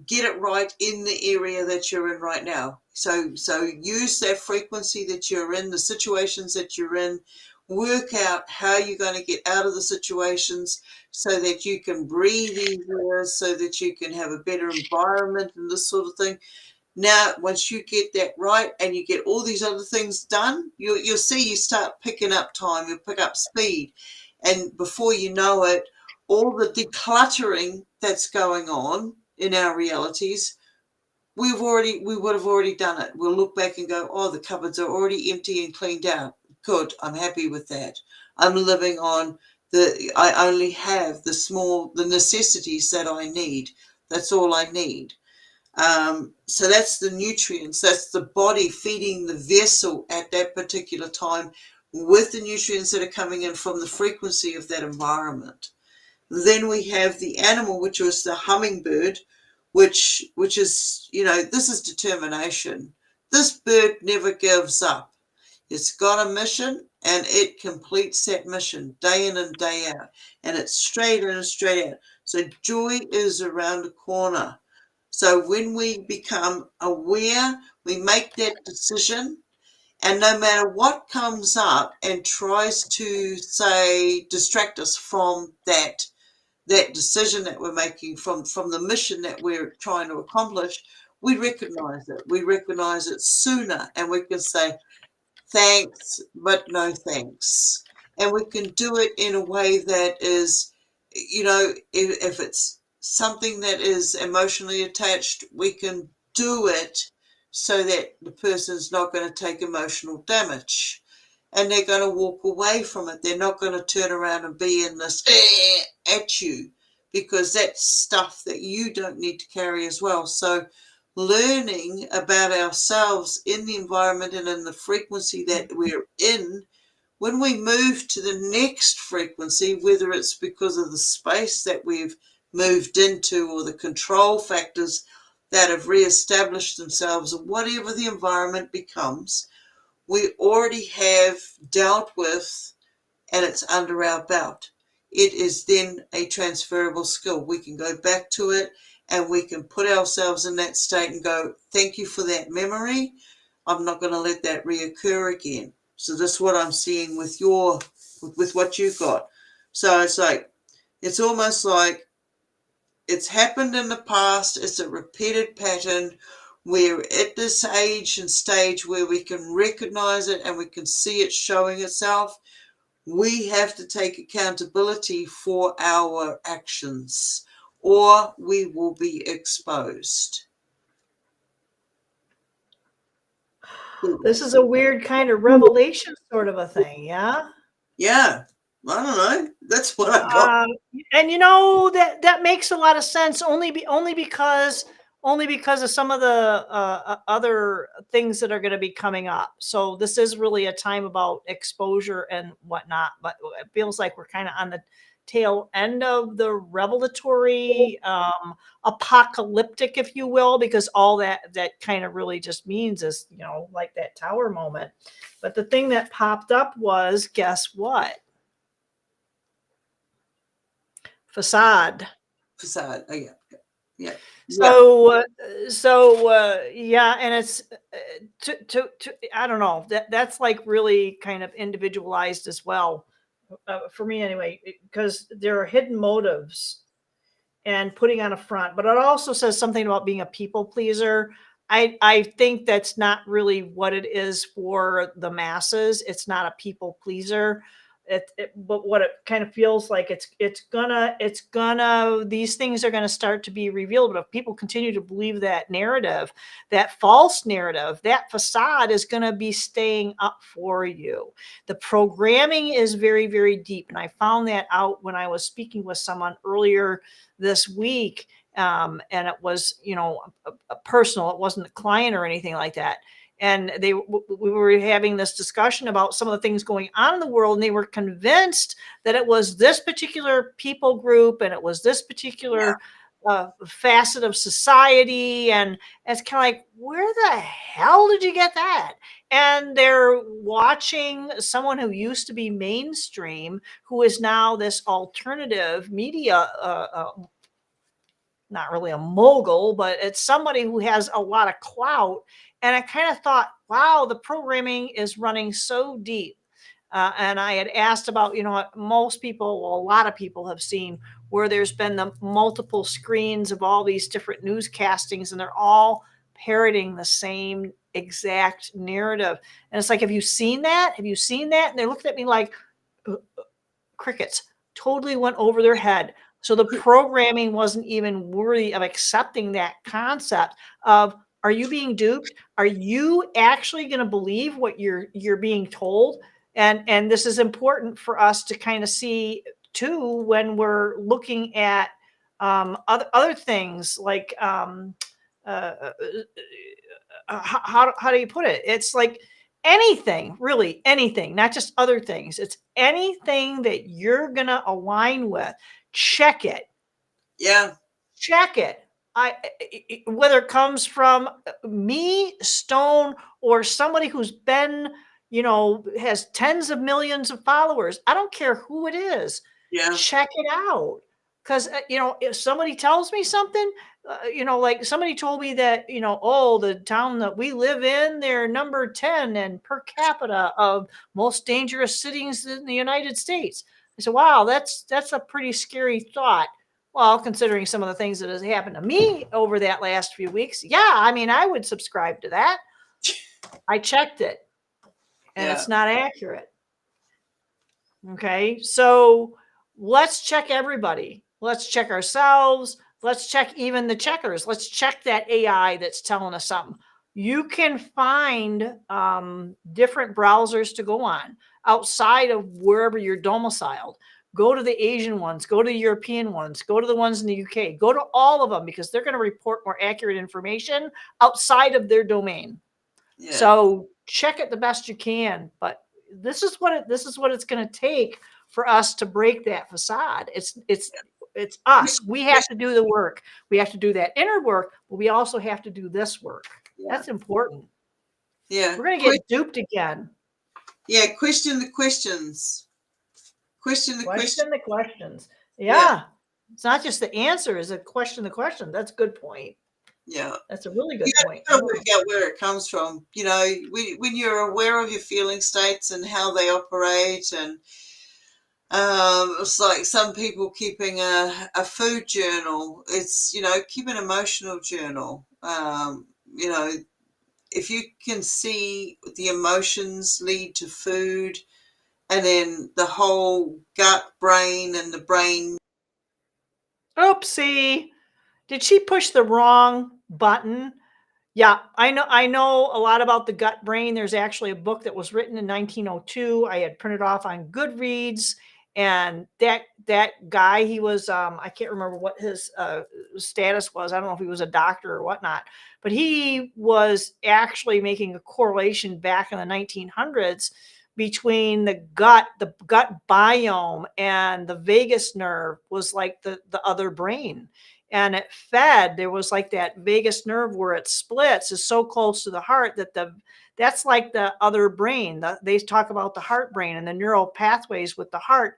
get it right in the area that you're in right now. So use that frequency that you're in, the situations that you're in, work out how you're going to get out of the situations so that you can breathe easier, so that you can have a better environment and this sort of thing. Now, once you get that right and you get all these other things done, you'll see you start picking up time, you'll pick up speed. And before you know it, all the decluttering that's going on in our realities, we would have already done it. We'll look back and go, oh, the cupboards are already empty and cleaned out. Good, I'm happy with that. I'm living on I only have the necessities that I need. That's all I need. So that's the nutrients, that's the body feeding the vessel at that particular time with the nutrients that are coming in from the frequency of that environment. Then we have the animal, which was the hummingbird, which is, this is determination. This bird never gives up. It's got a mission and it completes that mission day in and day out. And it's straight in and straight out. So joy is around the corner. So when we become aware, we make that decision, and no matter what comes up and tries to, say, distract us from that decision that we're making, from the mission that we're trying to accomplish, we recognize it. We recognize it sooner, and we can say, thanks, but no thanks. And we can do it in a way that is, if it's something that is emotionally attached, we can do it so that the person's not going to take emotional damage. And they're going to walk away from it. They're not going to turn around and be in this at you, because that's stuff that you don't need to carry as well. So learning about ourselves in the environment and in the frequency that we're in, when we move to the next frequency, whether it's because of the space that we've moved into or the control factors that have reestablished themselves, or whatever the environment becomes, we already have dealt with, and it's under our belt. It is then a transferable skill. We can go back to it and we can put ourselves in that state and go, thank you for that memory. I'm not going to let that reoccur again. So this is what I'm seeing with what you've got. So it's almost like it's happened in the past. It's a repeated pattern. We're at this age and stage where we can recognize it and we can see it showing itself. We have to take accountability for our actions, or we will be exposed. This is a weird kind of revelation sort of a thing, yeah? Yeah, I don't know. That's what I got. Um, and you know that makes a lot of sense only because of some of the other things that are going to be coming up. So this is really a time about exposure and whatnot. But it feels like we're kind of on the tail end of the revelatory, apocalyptic, if you will, because all that kind of really just means is like that tower moment. But the thing that popped up was, guess what? Facade. Facade. Oh, yeah. Yeah. Yeah. Yeah, and it's to I don't know, that's like really kind of individualized as well, for me anyway, because there are hidden motives and putting on a front, but it also says something about being a people pleaser. I think that's not really what it is for the masses. It's not a people pleaser. But what it kind of feels like, it's gonna these things are gonna start to be revealed. But if people continue to believe that narrative, that false narrative, that facade is gonna be staying up for you. The programming is very, very deep, and I found that out when I was speaking with someone earlier this week. And it was, a personal, it wasn't a client or anything like that. And we were having this discussion about some of the things going on in the world, and they were convinced that it was this particular people group and it was this particular facet of society. And it's kind of like, where the hell did you get that? And they're watching someone who used to be mainstream, who is now this alternative media, not really a mogul, but it's somebody who has a lot of clout. And I kind of thought, wow, the programming is running so deep. And I had asked about, what most people, well, a lot of people have seen, where there's been the multiple screens of all these different newscastings, and they're all parroting the same exact narrative. And it's like, have you seen that? Have you seen that? And they're looking at me like, crickets, totally went over their head. So the programming wasn't even worthy of accepting that concept of, are you being duped? Are you actually going to believe what you're being told? And this is important for us to kind of see too when we're looking at other things like uh, how do you put it? It's like anything, really anything, not just other things. It's anything that you're gonna align with. Check it. Yeah. Check it. Whether it comes from me, Stone, or somebody who's been, has tens of millions of followers. I don't care who it is. Yeah. Check it out. Because, if somebody tells me something, like somebody told me that, oh, the town that we live in, they're number 10 and per capita of most dangerous cities in the United States. I said, wow, that's a pretty scary thought. Well, considering some of the things that has happened to me over that last few weeks, yeah, I mean, I would subscribe to that. I checked it, and Yeah. it's not accurate. Okay, so let's check everybody. Let's check ourselves. Let's check even the checkers. Let's check that AI that's telling us something. You can find different browsers to go on outside of wherever you're domiciled. Go to the Asian ones, go to the European ones, go to the ones in the UK, go to all of them, because they're going to report more accurate information outside of their domain. Yeah. So check it the best you can. But this is what it's going to take for us to break that facade. It's us. We have to do the work. We have to do that inner work, but we also have to do this work. Yeah. That's important. Yeah. We're going to get duped again. Yeah. Question the questions. Question the questions. Yeah. It's not just the answer, is a question the question. That's a good point. Yeah. That's a really good point. You got to work out where it comes from. When you're aware of your feeling states and how they operate, and it's like some people keeping a food journal. It's, keep an emotional journal. If you can see the emotions lead to food, and then the whole gut brain and the brain. Oopsie. Did she push the wrong button? Yeah, I know a lot about the gut brain. There's actually a book that was written in 1902. I had printed off on Goodreads, and that guy, he was I can't remember what his status was. I don't know if he was a doctor or whatnot, but he was actually making a correlation back in the 1900s between the gut biome and the vagus nerve was like the other brain, and it fed, there was like that vagus nerve where it splits is so close to the heart that that's like the other brain. They talk about the heart brain and the neural pathways with the heart.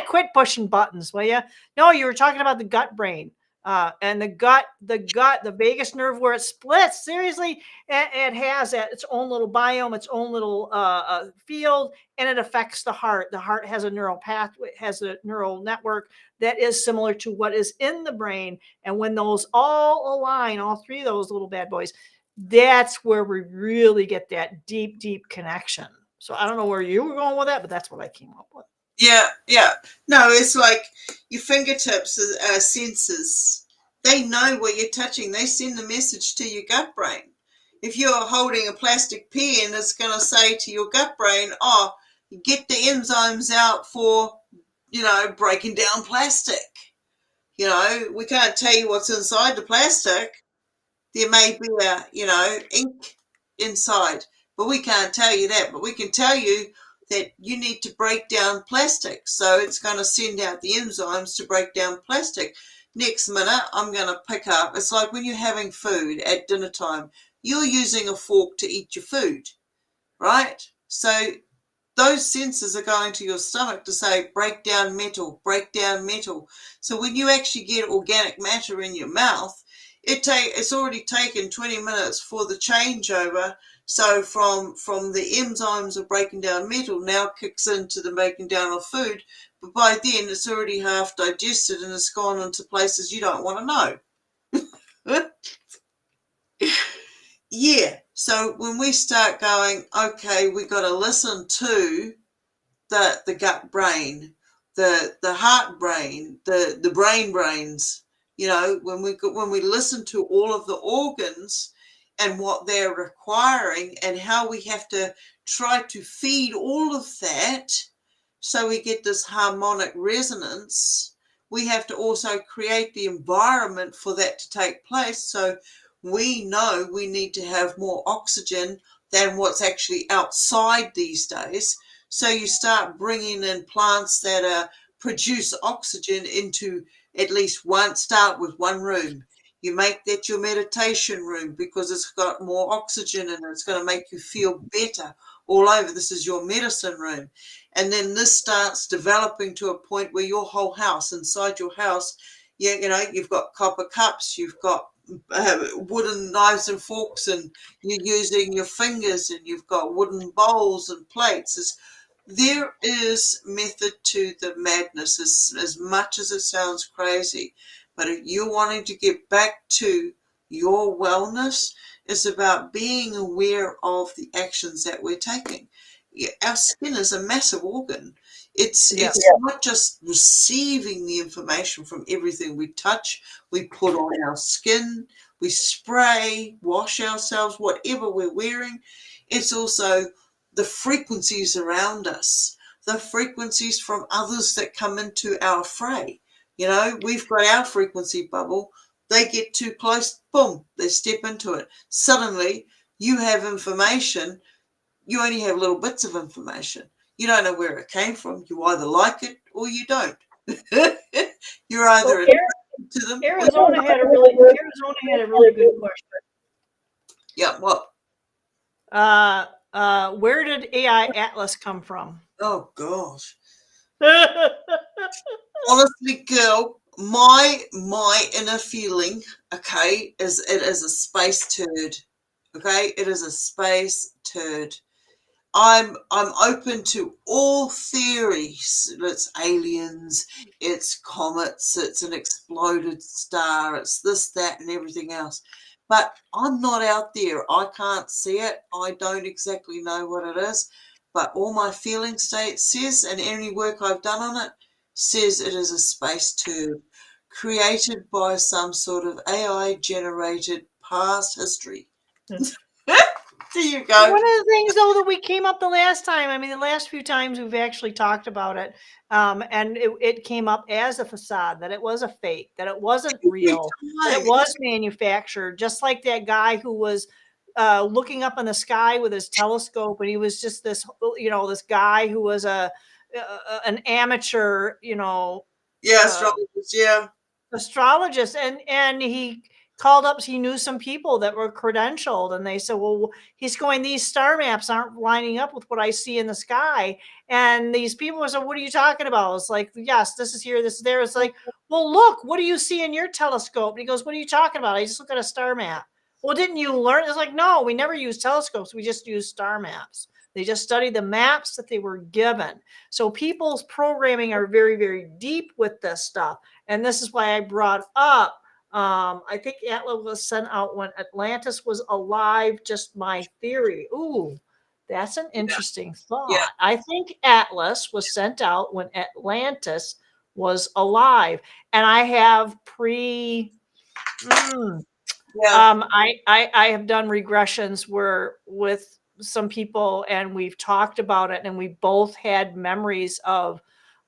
Quit pushing buttons, will you? No, you were talking about the gut brain. And the vagus nerve where it splits. Seriously, it has its own little biome, its own little field, and it affects the heart. The heart has a neural pathway, has a neural network that is similar to what is in the brain. And when those all align, all three of those little bad boys, that's where we really get that deep, deep connection. So I don't know where you were going with that, but that's what I came up with. Yeah, yeah. No, it's like your fingertips are sensors. They know what you're touching. They send the message to your gut brain. If you're holding a plastic pen, it's going to say to your gut brain, oh, get the enzymes out for, breaking down plastic. We can't tell you what's inside the plastic. There may be ink inside, but we can't tell you that. But we can tell you that you need to break down plastic. So it's going to send out the enzymes to break down plastic. Next minute, I'm going to pick up. It's like when you're having food at dinner time, you're using a fork to eat your food, right? So those sensors are going to your stomach to say, break down metal, break down metal. So when you actually get organic matter in your mouth, it's already taken 20 minutes for the changeover. So from the enzymes of breaking down metal now kicks into the breaking down of food. But by then it's already half digested and it's gone into places you don't want to know. Yeah. So when we start going, okay, we got to listen to the gut brain, the heart brain, the brains. When we listen to all of the organs and what they're requiring and how we have to try to feed all of that so we get this harmonic resonance, we have to also create the environment for that to take place. So we know we need to have more oxygen than what's actually outside these days. So you start bringing in plants that produce oxygen into at least start with one room. You make that your meditation room because it's got more oxygen and it's going to make you feel better all over. This is your medicine room. And then this starts developing to a point where your whole house, inside your house, you've got copper cups, you've got wooden knives and forks, and you're using your fingers, and you've got wooden bowls and plates. There is method to the madness, as much as it sounds crazy. But if you're wanting to get back to your wellness, it's about being aware of the actions that we're taking. Our skin is a massive organ. It's not just receiving the information from everything we touch, we put on our skin, we spray, wash ourselves, whatever we're wearing. It's also the frequencies around us, the frequencies from others that come into our fray. We've got our frequency bubble. They get too close, boom, they step into it. Suddenly, you have information. You only have little bits of information. You don't know where it came from. You either like it or you don't. You're either attracted to them. Arizona had a really good question. Yeah, what? Where did AI Atlas come from? Oh gosh. Honestly, girl, my inner feeling, okay, is it is a space turd. Okay, it is a space turd. I'm open to all theories. It's aliens, it's comets, it's an exploded star, it's this, that, and everything else. But I'm not out there. I can't see it. I don't exactly know what it is. but all my feeling state says, and any work I've done on it says it is a space turd created by some sort of AI-generated past history. There you go. One of the things, though, that we came up the last time, I mean, the last few times we've actually talked about it, and it came up as a facade, that it was a fake, that it wasn't real, that it was manufactured, just like that guy who was looking up in the sky with his telescope, and he was just this, this guy who was an amateur, Yeah, astrologers, yeah. astrologist, and he called up, he knew some people that were credentialed, and they said, well, he's going, these star maps aren't lining up with what I see in the sky. And these people said, what are you talking about? It's like, yes, this is here, this is there. It's like, well, look, what do you see in your telescope? And he goes, what are you talking about? I just look at a star map. Well, didn't you learn? It's like, no, we never use telescopes, we just use star maps. They just study the maps that they were given. So people's programming are very, very deep with this stuff. And this is why I brought up, I think Atlas was sent out when Atlantis was alive, just my theory. Ooh, that's an interesting thought. Yeah. I think Atlas was sent out when Atlantis was alive. And I have I have done regressions where with some people, and we've talked about it, and we both had memories of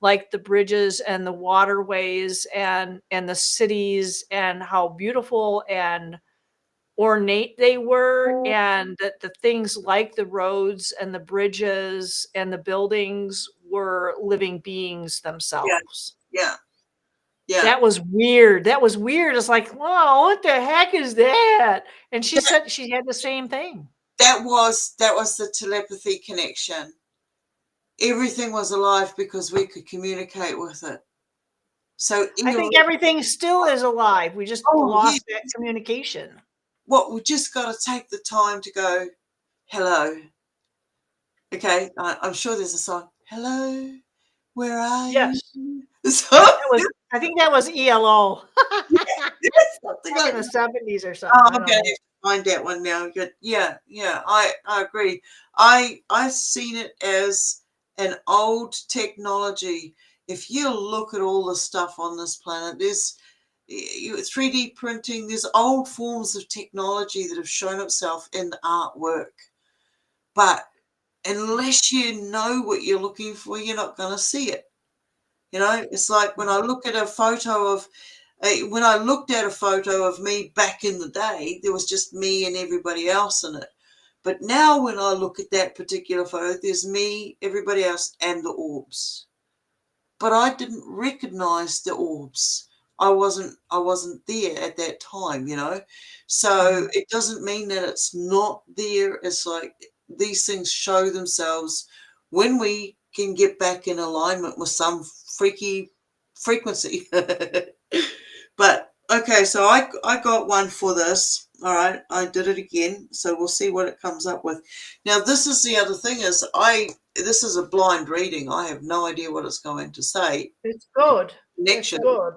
like the bridges and the waterways and the cities, and how beautiful and ornate they were, and that the things like the roads and the bridges and the buildings were living beings themselves. Yeah. Yeah. That was weird. That was weird. It's like, wow, what the heck is that? And she said she had the same thing. That was the telepathy connection. Everything was alive because we could communicate with it. So I think everything still is alive. We just lost that communication. What we just got to take the time to go, hello. Okay, I'm sure there's a song. Hello, where are Yes. you? I think that was ELO. Something Back like in the that. 70s or something. Oh, okay, find that one now. Good. Yeah, I agree. I've seen it as an old technology. If you look at all the stuff on this planet, there's 3D printing, there's old forms of technology that have shown itself in artwork. But unless you know what you're looking for, you're not going to see it. It's like when I look at a photo of, when I looked at a photo of me back in the day, there was just me and everybody else in it. But now when I look at that particular photo, there's me, everybody else, and the orbs. But I didn't recognize the orbs. I wasn't there at that time, So it doesn't mean that it's not there. It's like these things show themselves when we can get back in alignment with some freaky frequency. But okay, so I got one for this. All right, I did it again, so we'll see what it comes up with. Now, this is the other thing is this is a blind reading. I have no idea what it's going to say. It's good. Connection. It's good.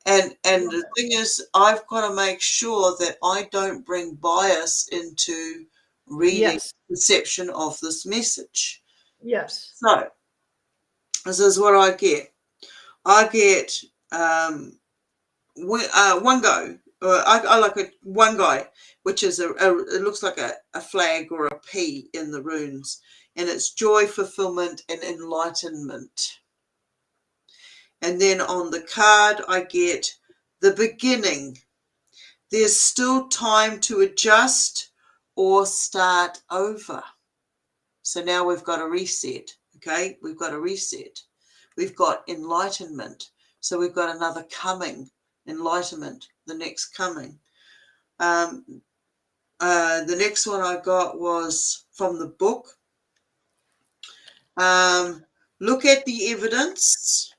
And the thing is, I've got to make sure that I don't bring bias into reading perception of this message. Yes. So this is what I get. I get one go. I like one guy, which is it looks like a flag or a P in the runes, and it's joy, fulfillment, and enlightenment. And then on the card, I get the beginning. There's still time to adjust or start over. So now we've got a reset. Okay, we've got a reset. We've got enlightenment. So we've got another coming. Enlightenment, the next coming. The next one I got was from the book. Look at the evidence.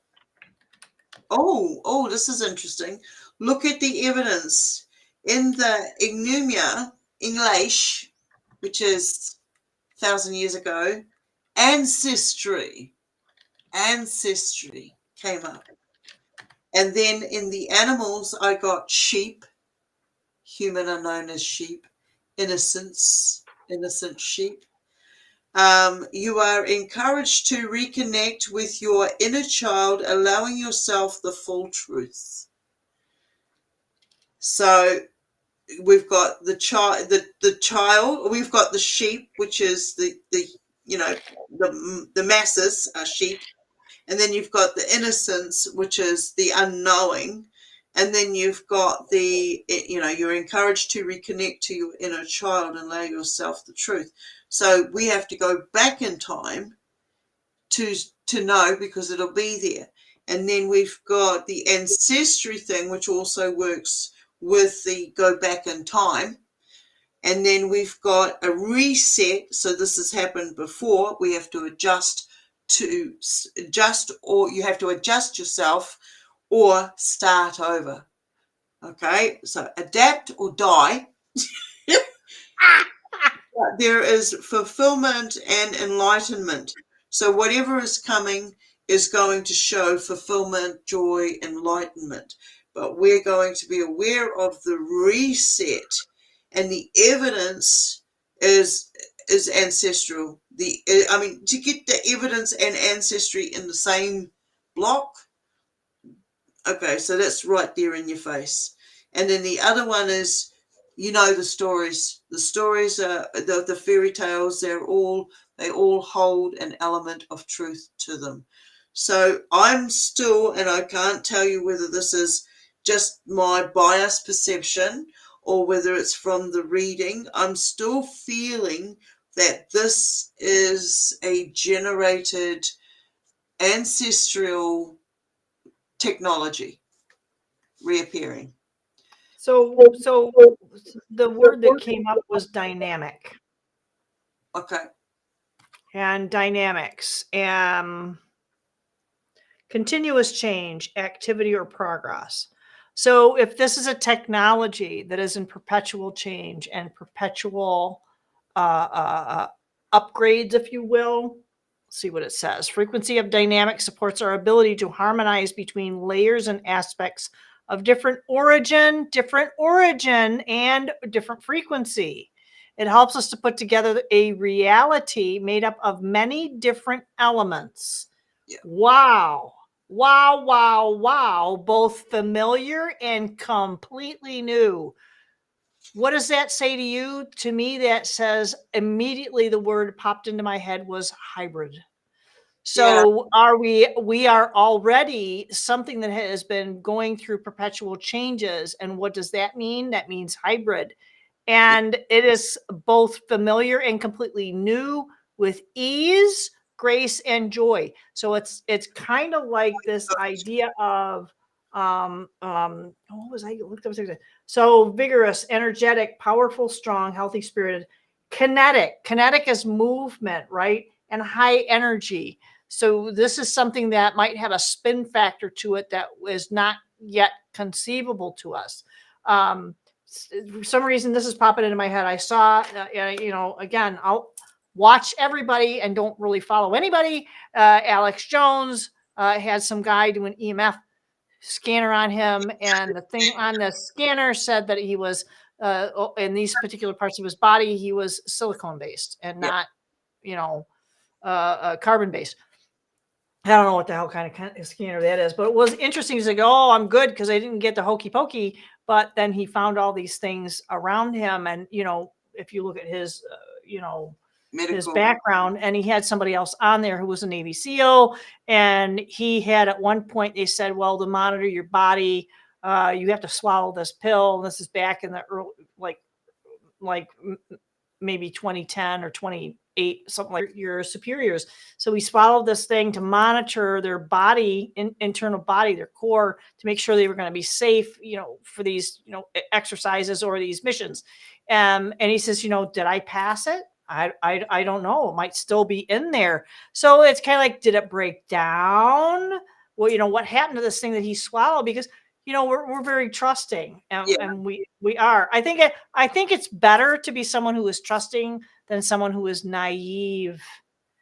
Oh, this is interesting. Look at the evidence in the Ignumia English, which is 1,000 years ago. Ancestry came up. And then in the animals, I got sheep. Human are known as sheep. Innocence, innocent sheep. You are encouraged to reconnect with your inner child, allowing yourself the full truth. So we've got the child, we've got the sheep, which is the you know the masses are sheep, and then you've got the innocence, which is the unknowing, and then you've got you're encouraged to reconnect to your inner child and allow yourself the truth. So we have to go back in time to to know, because it'll be there. And then we've got the ancestry thing, which also works with the go back in time. And then we've got a reset. So this has happened before. We have to adjust, or you have to adjust yourself or start over. Okay, so adapt or die. There is fulfillment and enlightenment. So whatever is coming is going to show fulfillment, joy, enlightenment. But we're going to be aware of the reset, and the evidence is ancestral. To get the evidence and ancestry in the same block. Okay, so that's right there in your face. And then the other one is, the stories. The stories are the fairy tales. They all hold an element of truth to them. So I'm still, and I can't tell you whether this is just my biased perception or whether it's from the reading. I'm still feeling that this is a generated ancestral technology reappearing. So the word that came up was dynamic Okay. and dynamics and continuous change, activity, or progress. So if this is a technology that is in perpetual change and perpetual upgrades, if you will, see what it says. Frequency of dynamic supports our ability to harmonize between layers and aspects of different origin, and different frequency. It helps us to put together a reality made up of many different elements. Yeah. Wow. Wow, wow, wow. Both familiar and completely new. What does that say to you? To me, that says immediately the word popped into my head was hybrid. Yeah. So we are already something that has been going through perpetual changes. And what does that mean? That means hybrid. Yeah. And it is both familiar and completely new with ease, grace, and joy. So it's kind of like this idea of what was I looked up? So vigorous, energetic, powerful, strong, healthy spirited, kinetic is movement, right? And high energy. So this is something that might have a spin factor to it that is not yet conceivable to us. For some reason this is popping into my head. I saw, again, I'll watch everybody and don't really follow anybody. Alex Jones had some guy do an EMF scanner on him, and the thing on the scanner said that he was in these particular parts of his body, he was silicone based and Yeah. not, carbon based. I don't know what the hell kind of scanner that is, but it was interesting. He's like, "Oh, I'm good because I didn't get the hokey pokey." But then he found all these things around him, and if you look at his, his Medical. background, and he had somebody else on there who was a Navy SEAL, and he had at one point they said, "Well, to monitor your body, you have to swallow this pill." And this is back in the early, like maybe 2010 or 28, something like your superiors. So we swallowed this thing to monitor their body, internal body, their core, to make sure they were going to be safe, for these, exercises or these missions. And he says, did I pass it? I don't know. It might still be in there. So it's kind of like, did it break down? Well, what happened to this thing that he swallowed? Because we're very trusting, and, Yeah. and we are. I think it's better to be someone who is trusting than someone who is naive.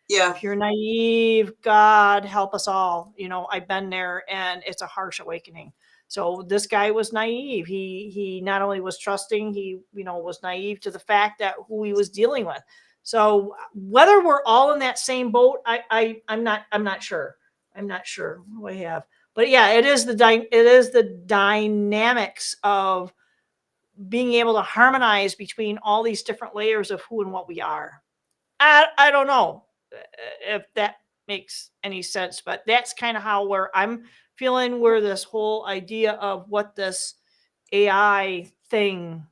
Yeah. If you're naive, God help us all. I've been there, and it's a harsh awakening. So this guy was naive. He not only was trusting, he was naive to the fact that who he was dealing with. So whether we're all in that same boat, I'm not sure. I'm not sure what we have. But yeah, it is the dynamics of being able to harmonize between all these different layers of who and what we are. I don't know if that makes any sense, but that's kind of how where I'm feeling where this whole idea of what this AI thing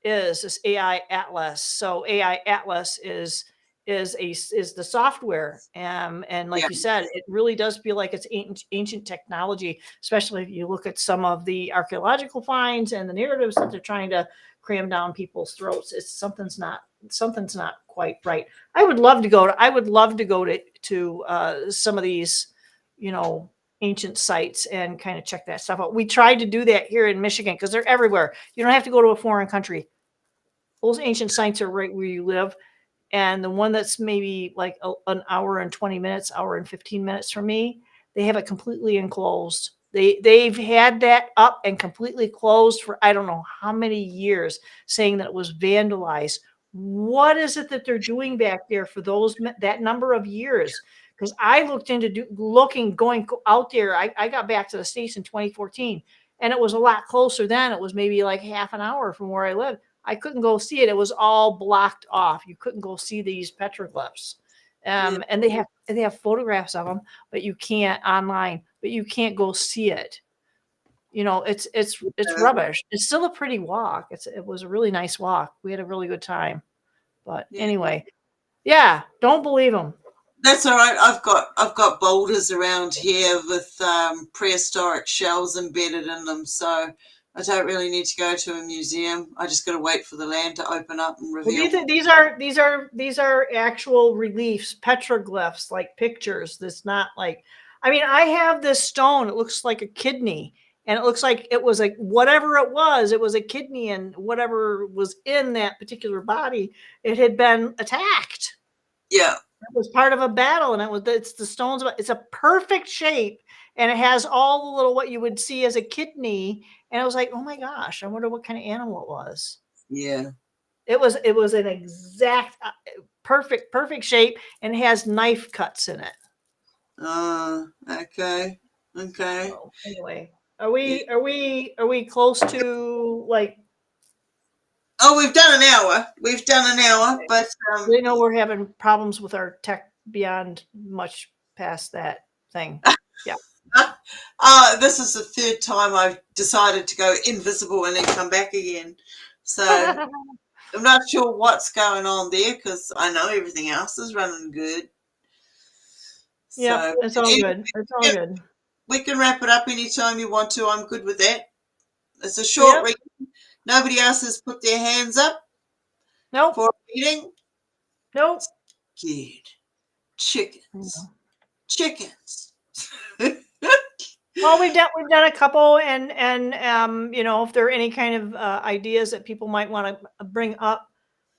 is, this AI Atlas. So AI Atlas is the software, and Yeah. like you said, it really does feel like it's ancient technology, especially if you look at some of the archaeological finds and the narratives that they're trying to cram down people's throats. It's something's not quite right. I would love to go to some of these, you know, ancient sites and kind of check that stuff out. We tried to do that here in Michigan because they're everywhere. You don't have to go to a foreign country. Those ancient sites are right where you live. And the one that's maybe like an hour and 20 minutes, hour and 15 minutes from me, they have it completely enclosed. They've had that up and completely closed for I don't know how many years, saying that it was vandalized. What is it that they're doing back there for that number of years? Because I looked into going out there. I got back to the States in 2014, and it was a lot closer then. It was maybe like half an hour from where I lived. I couldn't go see it. It was all blocked off. You couldn't go see these petroglyphs. Yeah. And they have photographs of them, but you can't online, but you can't go see it. You know, it's rubbish. It's still a pretty walk. It was a really nice walk. We had a really good time. But Yeah. anyway, yeah, don't believe them. That's all right. I've got boulders around here with prehistoric shells embedded in them, so I don't really need to go to a museum. I just got to wait for the land to open up and Well, reveal. these are actual reliefs, petroglyphs, like pictures. That's not like, I mean, I have this stone. It looks like a kidney, and it looks like it was like whatever it was. It was a kidney, and whatever was in that particular body, it had been attacked. Yeah, It was part of a battle, and it's the stones. It's a perfect shape, and it has all the little what you would see as a kidney. And I was like, oh my gosh, I wonder what kind of animal it was. yeah. It was an exact perfect shape and has knife cuts in it. Okay, okay. So anyway, are Yeah. we close to like, Oh, we've done an hour. We've done an hour, but we know we're having problems with our tech beyond much past that thing. Yeah. this is the third time I've decided to go invisible and then come back again. So I'm not sure what's going on there because I know everything else is running good. Yep, So it's all good. It's all good. we can wrap it up anytime you want to. I'm good with that. It's a short Yep. read. Nobody else has put their hands up Nope. for a reading. Nope. Scared. Chickens. Chickens. Well, we've done a couple, and you know, if there are any kind of ideas that people might want to bring up,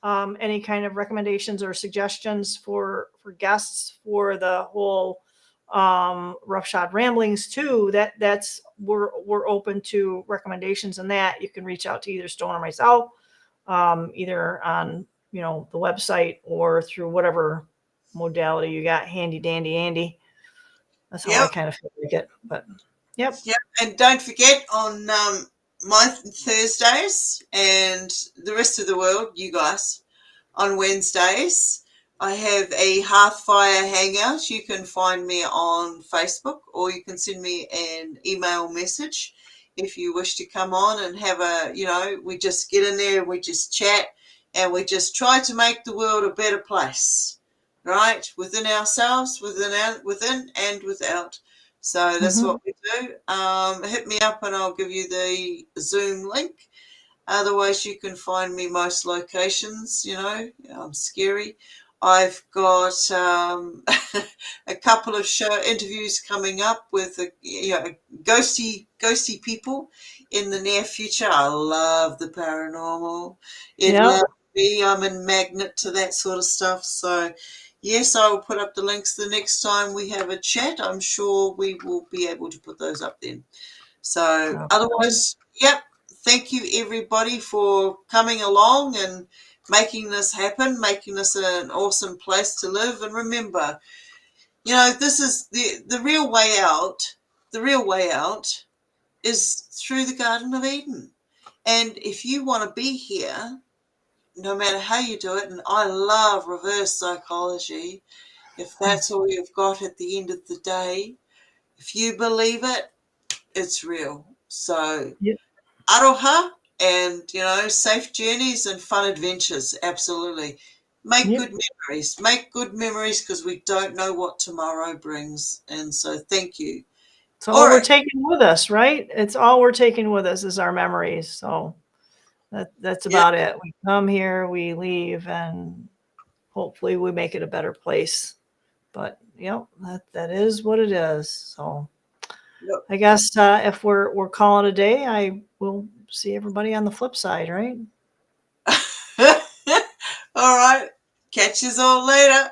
any kind of recommendations or suggestions for guests for the whole roughshod ramblings too, that's we're open to recommendations. And that you can reach out to either Stone or myself, either on, you know, the website or through whatever modality you got handy dandy Andy. That's how I Yep. kind of feel like it. But yep. Yep. And don't forget on my Thursdays and the rest of the world, you guys, on Wednesdays, I have a Hearthfire Hangout. You can find me on Facebook or you can send me an email message if you wish to come on and have we just get in there and we just chat and we just try to make the world a better place, right? Within ourselves, within and without. So that's Mm-hmm. what we do. Hit me up and I'll give you the Zoom link. Otherwise, you can find me most locations. I'm scary. I've got a couple of show interviews coming up with ghosty people in the near future. I love the paranormal. It Yep. loves me. I'm a magnet to that sort of stuff. So, yes, I will put up the links the next time we have a chat. I'm sure we will be able to put those up then. So, Sounds good. otherwise, yep. Thank you, everybody, for coming along and making this happen, making this an awesome place to live. And remember, you know, this is the real way out. The real way out is through the Garden of Eden. And if you want to be here, no matter how you do it, and I love reverse psychology, if that's all you've got at the end of the day, if you believe it, it's real. So, Yep. aroha, and, you know, safe journeys and fun adventures. Absolutely. Make Yep. good memories. Make good memories because we don't know what tomorrow brings. And so thank you. It's All all we're right. taking with us, right? It's all we're taking with us is our memories. So that's Yeah. about it. We come here, we leave, and hopefully we make it a better place. But that is what it is. So Yep. I guess if we're calling it a day, I will see everybody on the flip side, right? All right. Catch you all later.